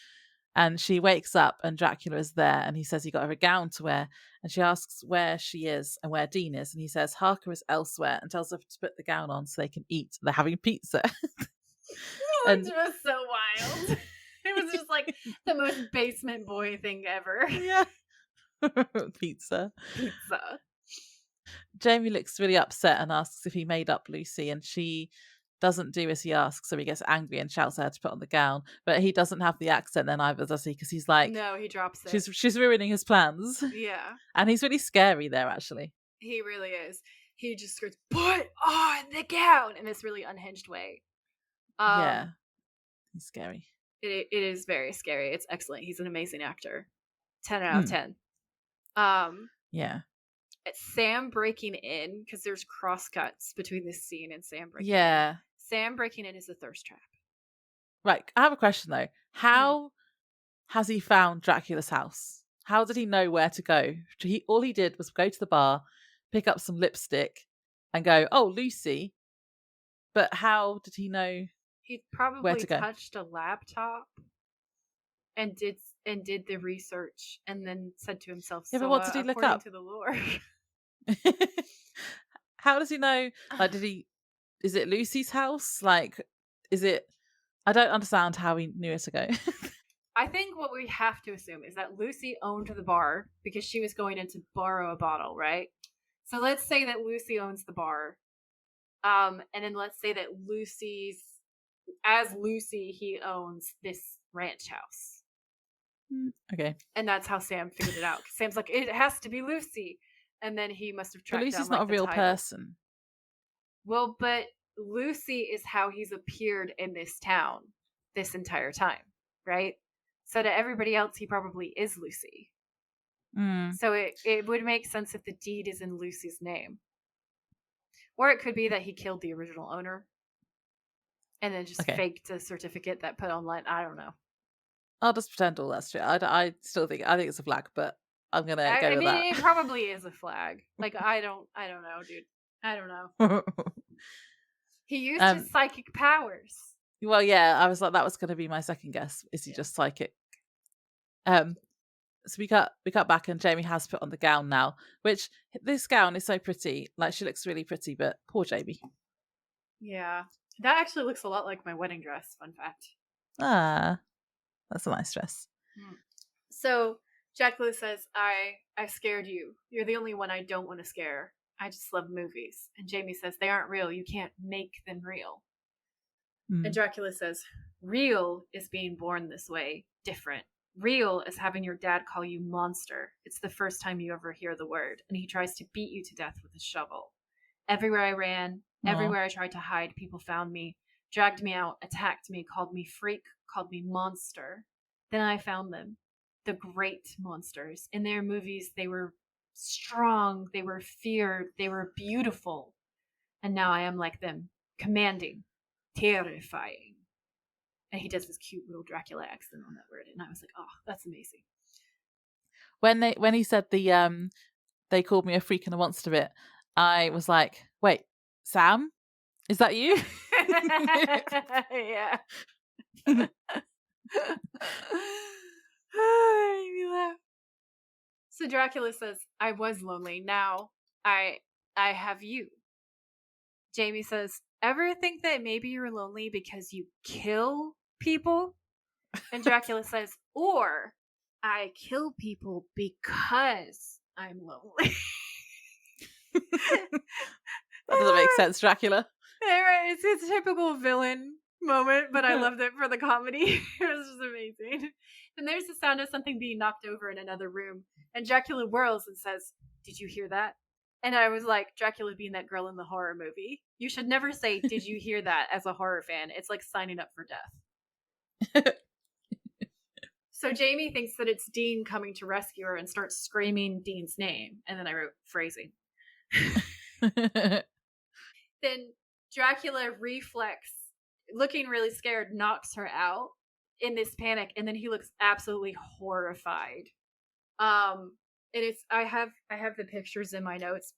And she wakes up and Dracula is there and he says he got her a gown to wear. And she asks where she is and where Dean is. And he says Harker is elsewhere and tells her to put the gown on so they can eat. They're having pizza. Which was so wild. It was just like the most basement boy thing ever. Yeah. Pizza. Pizza. Jamie looks really upset and asks if he made up Lucy, and she doesn't do as he asks, so he gets angry and shouts at her to put on the gown. But he doesn't have the accent then either, does he? Because he's like, no, he drops it. She's ruining his plans. Yeah. And he's really scary there, actually. He really is. He just screams, put on the gown, in this really unhinged way. Yeah. He's scary. It is very scary. It's excellent. He's an amazing actor. 10 out of 10. Yeah. It's Sam breaking in, because there's cross cuts between this scene and Sam breaking in. Sam breaking in is a thirst trap. Right. I have a question though. How has he found Dracula's house? How did he know where to go? All he did was go to the bar, pick up some lipstick, and go, "Oh, Lucy." But how did he know? He probably where to go? touched a laptop and did the research, and then said to himself, "Yeah, but what did he look up?" To the lore. How does he know? Like, is it Lucy's house? Like, is it? I don't understand how he knew where to go. I think what we have to assume is that Lucy owned the bar because she was going in to borrow a bottle, right? So let's say that Lucy owns the bar. And then let's say that Lucy, he owns this ranch house. Okay. And that's how Sam figured it out. Sam's like, it has to be Lucy. And then he must have tracked down, Lucy's not a real person. Well, but Lucy is how he's appeared in this town this entire time, right? So to everybody else, he probably is Lucy. So it would make sense if the deed is in Lucy's name. Or it could be that he killed the original owner and then just faked a certificate that put online. I don't know. I'll just pretend all that's true. I think it's a flag, but I'm gonna go with that. It probably is a flag. Like I don't know, dude. I don't know. He used his psychic powers. Well, yeah, I was like, that was going to be my second guess. Is he just psychic? So we cut back, and Jamie has put on the gown now. Which this gown is so pretty. Like, she looks really pretty, but poor Jamie. Yeah, that actually looks a lot like my wedding dress. Fun fact. That's a nice dress. So Dracula says, I scared you. You're the only one I don't want to scare. I just love movies. And Jamie says, they aren't real. You can't make them real. And Dracula says, real is being born this way. Different. Real is having your dad call you monster. It's the first time you ever hear the word. And he tries to beat you to death with a shovel. Everywhere I ran, everywhere I tried to hide, people found me, dragged me out, attacked me, called me freak, called me monster. Then I found them. The great monsters. In their movies, they were strong, they were feared, they were beautiful. And now I am like them, commanding, terrifying. And he does this cute little Dracula accent on that word. And I was like, oh, that's amazing. when he said they called me a freak and a monster bit, I was like, wait, Sam, is that you? Yeah. Made me laugh. So Dracula says, I was lonely. Now I have you. Jamie says, ever think that maybe you're lonely because you kill people? And Dracula says, or I kill people because I'm lonely. That doesn't make sense, Dracula. Right, it's a typical villain moment, but I loved it for the comedy. It was just amazing. And there's the sound of something being knocked over in another room, and Dracula whirls and says, did you hear that? And I was like, Dracula being that girl in the horror movie. You should never say, did you hear that, as a horror fan. It's like signing up for death. So Jamie thinks that it's Dean coming to rescue her and starts screaming Dean's name. And then I wrote phrasing. Then Dracula reflex, looking really scared, knocks her out in this panic, and then he looks absolutely horrified. And it's I have the pictures in my notes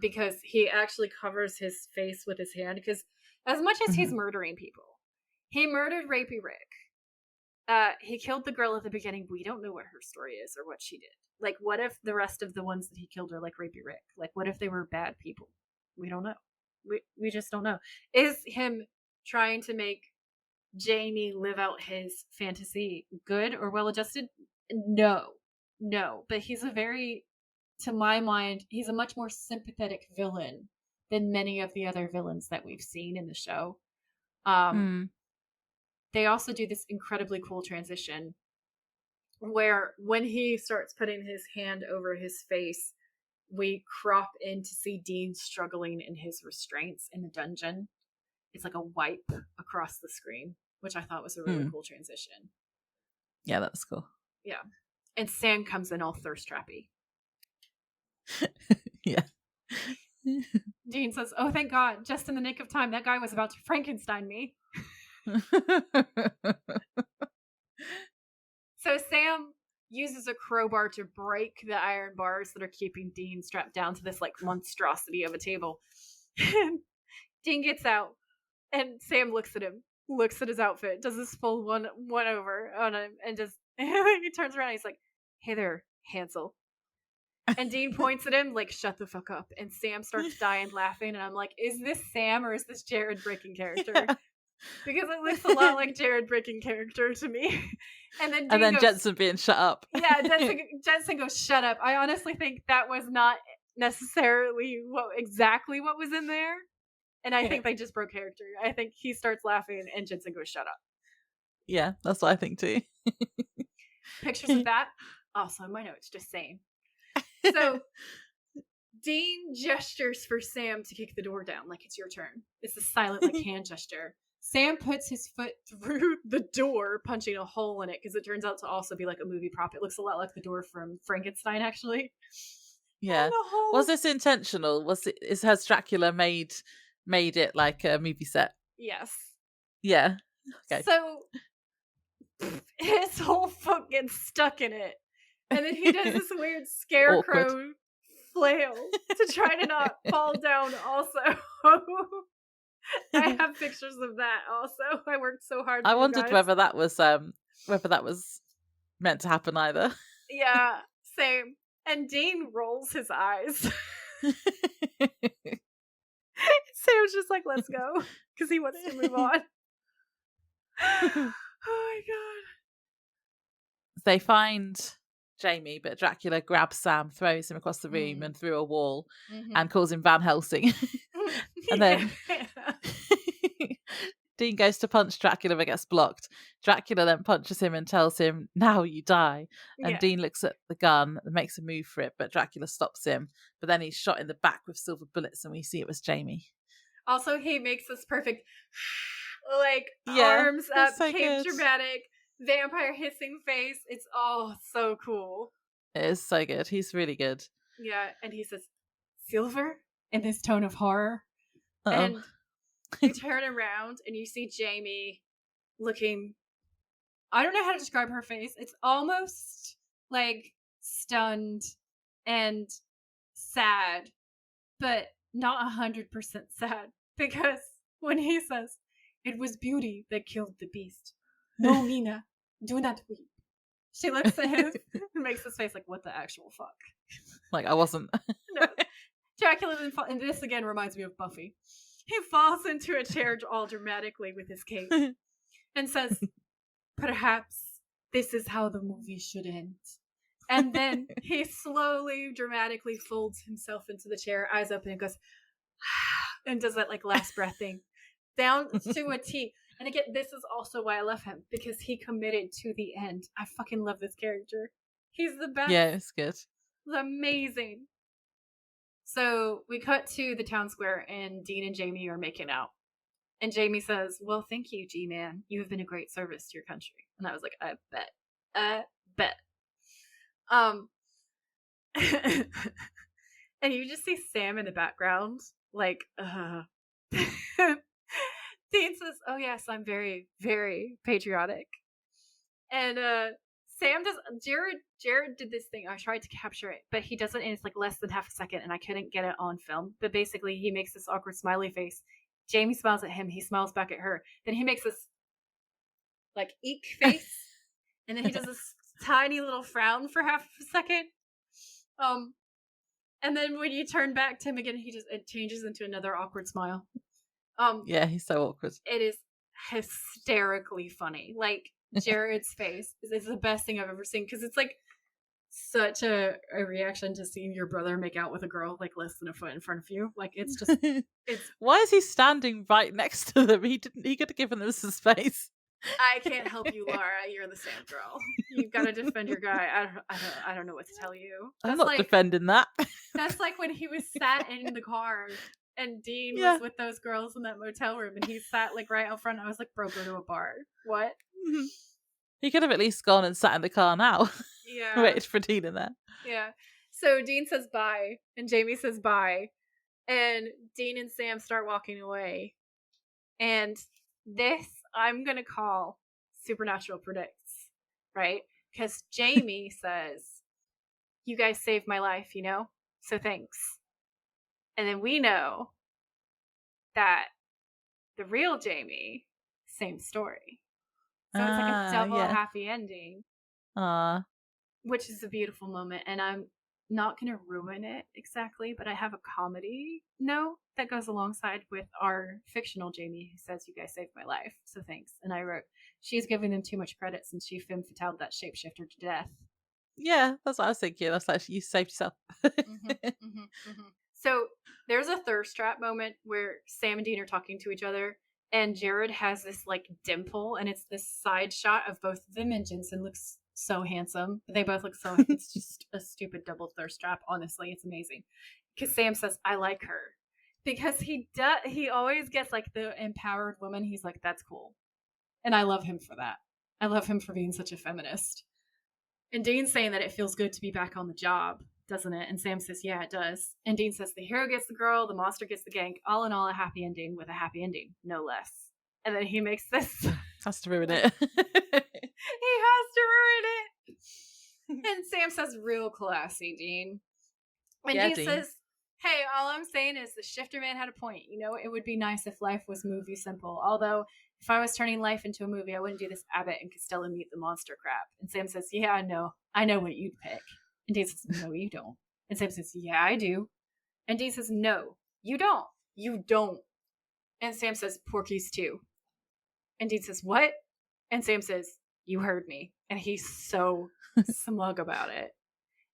because he actually covers his face with his hand, because as much as he's murdering people, he murdered Rapey Rick. He killed the girl at the beginning. We don't know what her story is or what she did. Like, what if the rest of the ones that he killed are like Rapey Rick? Like, what if they were bad people? We don't know. We just don't know. Is him trying to make Jamie live out his fantasy good or well-adjusted? No. But he's to my mind, he's a much more sympathetic villain than many of the other villains that we've seen in the show. They also do this incredibly cool transition where when he starts putting his hand over his face, we crop in to see Dean struggling in his restraints in the dungeon. It's like a wipe across the screen, which I thought was a really cool transition. Yeah, that's cool. Yeah. And Sam comes in all thirst trappy. Yeah. Dean says, oh, thank God, just in the nick of time. That guy was about to Frankenstein me. So Sam uses a crowbar to break the iron bars that are keeping Dean strapped down to this like monstrosity of a table. Dean gets out, and Sam looks at him, looks at his outfit, does this full one over on him, and just he turns around and he's like, hey there, Hansel. And Dean points at him like, shut the fuck up. And Sam starts dying laughing, and I'm like, is this Sam or is this Jared breaking character? Yeah. Because it looks a lot like Jared breaking character to me. And then goes, Jensen being shut up. Yeah, Jensen goes, shut up. I honestly think that was not necessarily exactly what was in there. And I think they just broke character. I think he starts laughing and Jensen goes, shut up. Yeah, that's what I think too. Pictures of that, also in my notes, just saying. So Dean gestures for Sam to kick the door down like it's your turn. It's a silent like hand gesture. Sam puts his foot through the door, punching a hole in it, because it turns out to also be like a movie prop. It looks a lot like the door from Frankenstein, actually. Yeah. Was this intentional? Has Dracula made it like a movie set? Yes. Yeah. Okay. So his whole foot gets stuck in it. And then he does this weird scarecrow flail to try to not fall down also. I have pictures of that also. I worked so hard. I wondered whether that was meant to happen either. Yeah, same. And Dean rolls his eyes. Sam's just like, let's go, because he wants to move on. Oh my god. They find Jamie, but Dracula grabs Sam, throws him across the room and through a wall, and calls him Van Helsing. And then Dean goes to punch Dracula but gets blocked. Dracula then punches him and tells him, now you die. And Dean looks at the gun and makes a move for it, but Dracula stops him. But then he's shot in the back with silver bullets and we see it was Jamie. Also, he makes this perfect like arms up, so cape dramatic, vampire hissing face. It's all so cool. It is so good. He's really good. Yeah, and he says, silver? In this tone of horror. And you turn around and you see Jamie looking, I don't know how to describe her face. It's almost like stunned and sad, but not 100% sad, because when he says, "It was beauty that killed the beast. No, Mina, do not weep." She looks at him and makes this face like, what the actual fuck? Like, I wasn't. No. Dracula then and this again reminds me of Buffy. He falls into a chair all dramatically with his cape and says, "Perhaps this is how the movie should end." And then he slowly, dramatically folds himself into the chair, eyes open, and goes, and does that like last breath thing down to a T. And again, this is also why I love him, because he committed to the end. I fucking love this character. He's the best. Yeah, it's good. It's amazing. So we cut to the town square, and Dean and Jamie are making out. And Jamie says, "Well, thank you, G-Man. You have been a great service to your country." And I was like, I bet. I bet. And you just see Sam in the background, like, Dean says, "Oh yes, I'm very, very patriotic." And Sam does. Jared did this thing. I tried to capture it, but he does it in it's like less than half a second, and I couldn't get it on film. But basically, he makes this awkward smiley face. Jamie smiles at him. He smiles back at her. Then he makes this like eek face, and then he does this tiny little frown for half a second. And then when you turn back to him again, it changes into another awkward smile. Yeah, he's so awkward. It is hysterically funny. Like, Jared's face is the best thing I've ever seen, because it's like such a reaction to seeing your brother make out with a girl like less than a foot in front of you. Like, it's just it's. Why is he standing right next to them? He could have given them some space. I can't help you, Laura. You're the same girl. You've got to defend your guy. I don't know what to tell you. I'm not defending that. That's like when he was sat in the car and Dean was with those girls in that motel room, and he sat like right out front. I was like, bro, go to a bar. What? He could have at least gone and sat in the car now. Yeah. Waited for Dean in there. Yeah. So Dean says bye, and Jamie says bye, and Dean and Sam start walking away. And this I'm going to call Supernatural Predicts, right? Because Jamie says, "You guys saved my life, you know? So thanks." And then we know that the real Jamie, same story. So it's like a double happy ending. Which is a beautiful moment. And I'm not going to ruin it exactly, but I have a comedy note that goes alongside with our fictional Jamie, who says, "You guys saved my life, so thanks." And I wrote, "She's giving them too much credit since she femme fatale that shapeshifter to death." Yeah, that's what I was thinking. That's like, you saved yourself. So there's a thirst trap moment where Sam and Dean are talking to each other, and Jared has this like dimple, and it's this side shot of both of them, and Jensen looks so handsome. They both look so it's just a stupid double thirst trap. Honestly, it's amazing. Because Sam says, "I like her." Because he always gets like the empowered woman. He's like, "That's cool." And I love him for that. I love him for being such a feminist. And Dean's saying that it feels good to be back on the job, doesn't it? And Sam says, "Yeah, it does." And Dean says, "The hero gets the girl, the monster gets the gank. All in all, a happy ending with a happy ending, no less." And then he makes this. Has to ruin it. He has to ruin it. And Sam says, "Real classy, Dean." And Dean says, "Hey, all I'm saying is the shifter man had a point. You know, it would be nice if life was movie simple. Although, if I was turning life into a movie, I wouldn't do this Abbott and Costello meet the monster crap." And Sam says, "Yeah, I know. I know what you'd pick." And Dean says, "No, you don't." And Sam says, "Yeah, I do." And Dean says, "No, you don't. You don't." And Sam says, "Porky's too." And Dean says, "What?" And Sam says, "You heard me." And he's so smug about it.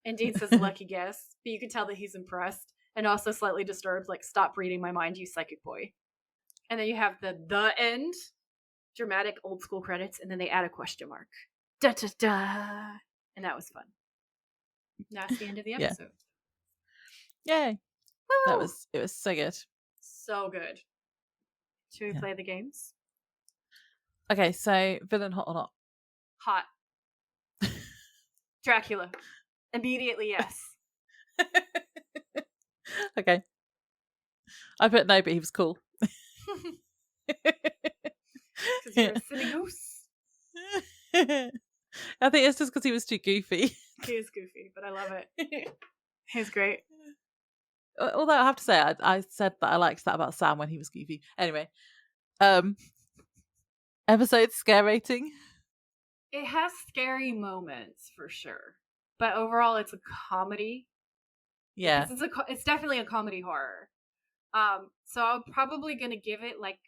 And Dean says, "Lucky guess." But you can tell that he's impressed and also slightly disturbed, like, "Stop reading my mind, you psychic boy." And then you have the end, dramatic old school credits, and then they add a question mark. Da da da. And that was fun. That's the end of the episode. Yay. Woo! It was so good. So good. Should we play the games? Okay, so villain hot or not? Hot. Dracula. Immediately, yes. Okay. I put no, but he was cool. Because you're a silly goose. I think it's just because he was too goofy He is goofy, but I love it. He's great. Although I have to say, I said that I liked that about Sam when he was goofy. Anyway, episode scare rating. It has scary moments for sure, but overall, it's a comedy. Yeah, it's definitely a comedy horror. So I'm probably gonna give it like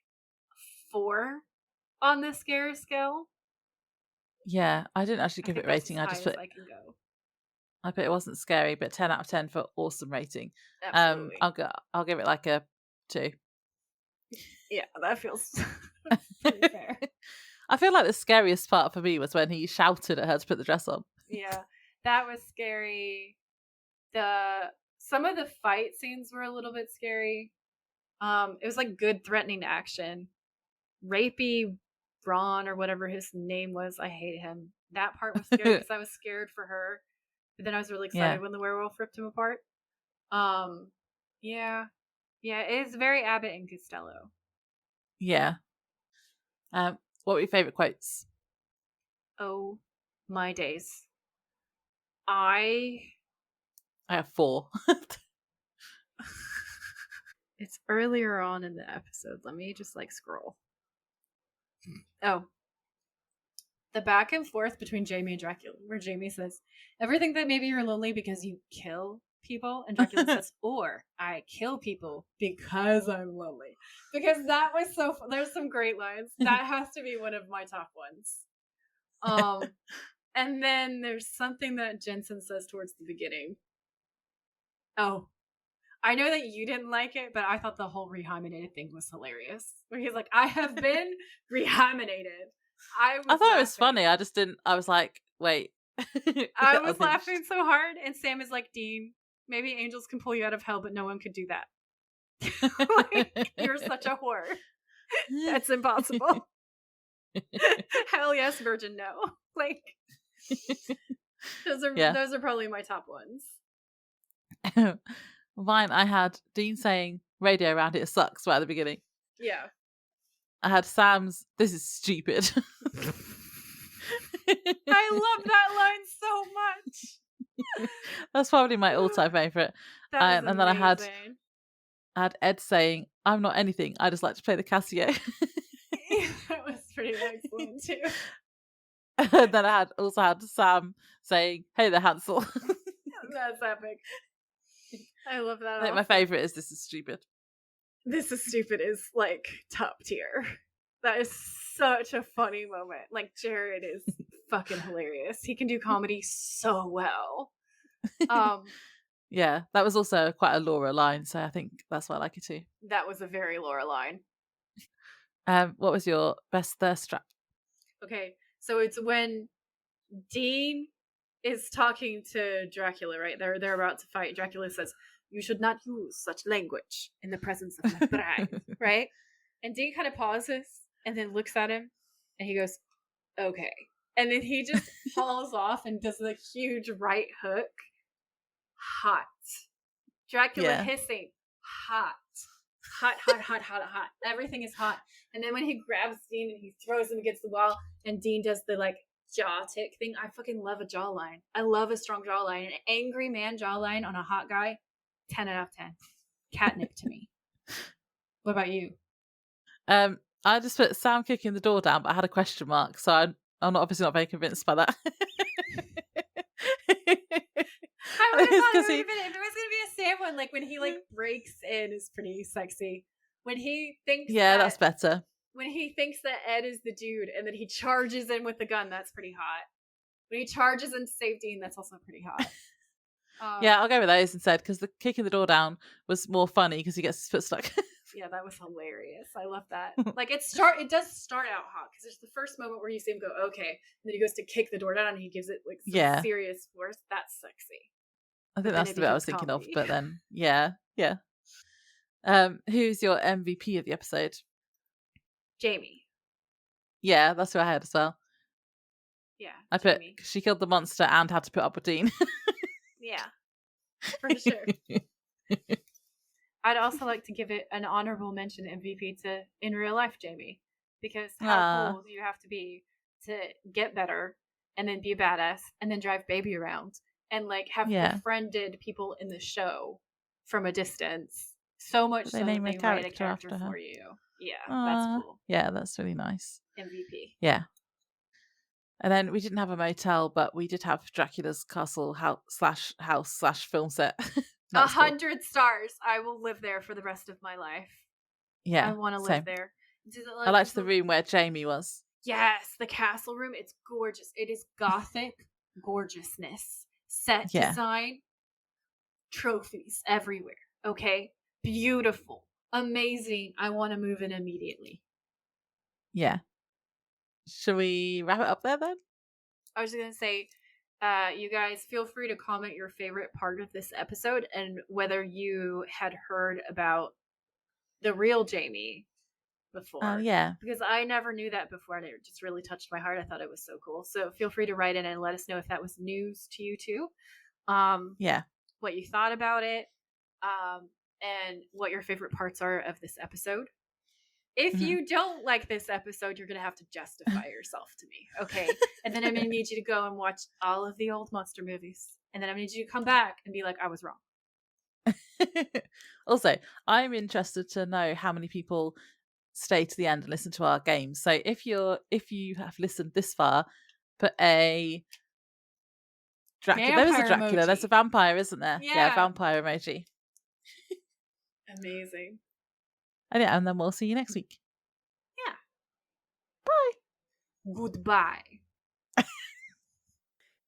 4 on the scare scale. Yeah, I didn't actually give it rating. I just put I can go. I bet it wasn't scary, but 10 out of 10 for awesome rating. Absolutely. I'll give it like a 2. Yeah, that feels pretty fair. I feel like the scariest part for me was when he shouted at her to put the dress on. Yeah, that was scary. Some of the fight scenes were a little bit scary. It was like good threatening action. Rapey Braun or whatever his name was, I hate him. That part was scary because I was scared for her. But then I was really excited when the werewolf ripped him apart. Yeah, it's very Abbott and Costello. Yeah. What were your favourite quotes? Oh my days. I have 4. It's earlier on in the episode. Let me just scroll. Oh. The back and forth between Jamie and Dracula, where Jamie says, everything that maybe you're lonely because you kill people, and Dracula says, or I kill people because I'm lonely. Because that was so fun. There's some great lines. That has to be one of my top ones. And then there's something that Jensen says towards the beginning. Oh, I know that you didn't like it, but I thought the whole rehymenated thing was hilarious. Where he's like, I have been rehymenated. I thought it was funny. I just didn't. I was like, wait. I was laughing so hard, and Sam is like, Dean, maybe angels can pull you out of hell, but no one could do that. You're such a whore. That's impossible. Hell yes, virgin no. Those are probably my top ones. Mine, I had Dean saying radio around here sucks right at the beginning. Yeah. I had Sam's, this is stupid. I love that line so much. That's probably my all-time favourite. And then I had Ed saying, I'm not anything, I just like to play the Casio. That was pretty excellent too. And then I also had Sam saying, hey there, Hansel. That's epic. I love that. I think my favourite is This is Stupid. This is Stupid is top tier. That is such a funny moment. Jared is fucking hilarious. He can do comedy so well. Yeah, that was also quite a Laura line, so I think that's why I like it too. That was a very Laura line. What was your best thirst trap? Okay, so it's when Dean is talking to Dracula, right? They're about to fight. Dracula says, you should not use such language in the presence of my bride, right? And Dean kind of pauses and then looks at him and he goes, okay. And then he just hauls off and does the huge right hook. Hot. Dracula hissing. Hot. Hot, hot, hot, hot, hot. Everything is hot. And then when he grabs Dean and he throws him against the wall and Dean does the jaw tick thing. I fucking love a jawline. I love a strong jawline. An angry man jawline on a hot guy. 10 out of 10. Catnip to me. What about you? I just put Sam kicking the door down, but I had a question mark, so I'm obviously not very convinced by that. I would have thought if it was gonna be a Sam one, when he breaks in is pretty sexy. When he thinks that's better. When he thinks that Ed is the dude and then he charges in with the gun, that's pretty hot. When he charges in to save Dean, that's also pretty hot. Yeah, I'll go with those instead, because the kicking the door down was more funny because he gets his foot stuck. Yeah, that was hilarious. I love that. It does start out hot because there's the first moment where you see him go, okay, and then he goes to kick the door down and he gives it some serious force. That's sexy. I think that's the bit I was thinking of, but then yeah. Who's your MVP of the episode? Jamie. Yeah, that's who I had as well. Yeah, I put she killed the monster and had to put up with Dean. Yeah, for sure. I'd also like to give it an honorable mention MVP to in real life Jamie, because how cool do you have to be to get better and then be a badass and then drive baby around and like have befriended people in the show from a distance. So much so name they write a character for you. Yeah, that's cool. Yeah, that's really nice. MVP. Yeah. And then we didn't have a motel, but we did have Dracula's castle house/film set. 100 stars. I will live there for the rest of my life. Yeah, I want to live there. I liked the room where Jamie was. Yes, the castle room. It's gorgeous. It is gothic gorgeousness. Set design, trophies everywhere. Okay, beautiful, amazing. I want to move in immediately. Yeah. Should we wrap it up there then? I was going to say, you guys feel free to comment your favorite part of this episode and whether you had heard about the real Jamie before. Yeah. Because I never knew that before and it just really touched my heart. I thought it was so cool. So feel free to write in and let us know if that was news to you too. What you thought about it, and what your favorite parts are of this episode. If you don't like this episode, you're going to have to justify yourself to me, okay? And then I'm going to need you to go and watch all of the old monster movies. And then I'm going to need you to come back and be like, I was wrong. Also, I'm interested to know how many people stay to the end and listen to our games. So if you have listened this far, put a Dracula. There is a Dracula. Emoji. There's a vampire, isn't there? Yeah, vampire emoji. Amazing. And then we'll see you next week. Yeah. Bye. Goodbye.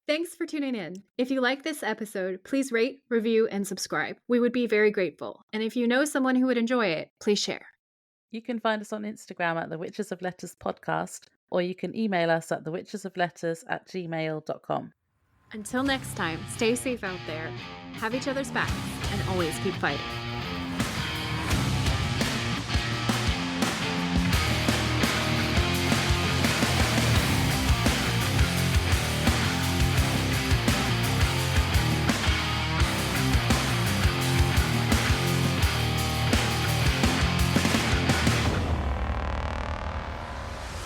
Thanks for tuning in. If you like this episode, please rate, review, and subscribe. We would be very grateful. And if you know someone who would enjoy it, please share. You can find us on Instagram at The Witches of Letters Podcast, or you can email us at thewitchesofletters@gmail.com. Until next time, stay safe out there, have each other's backs, and always keep fighting.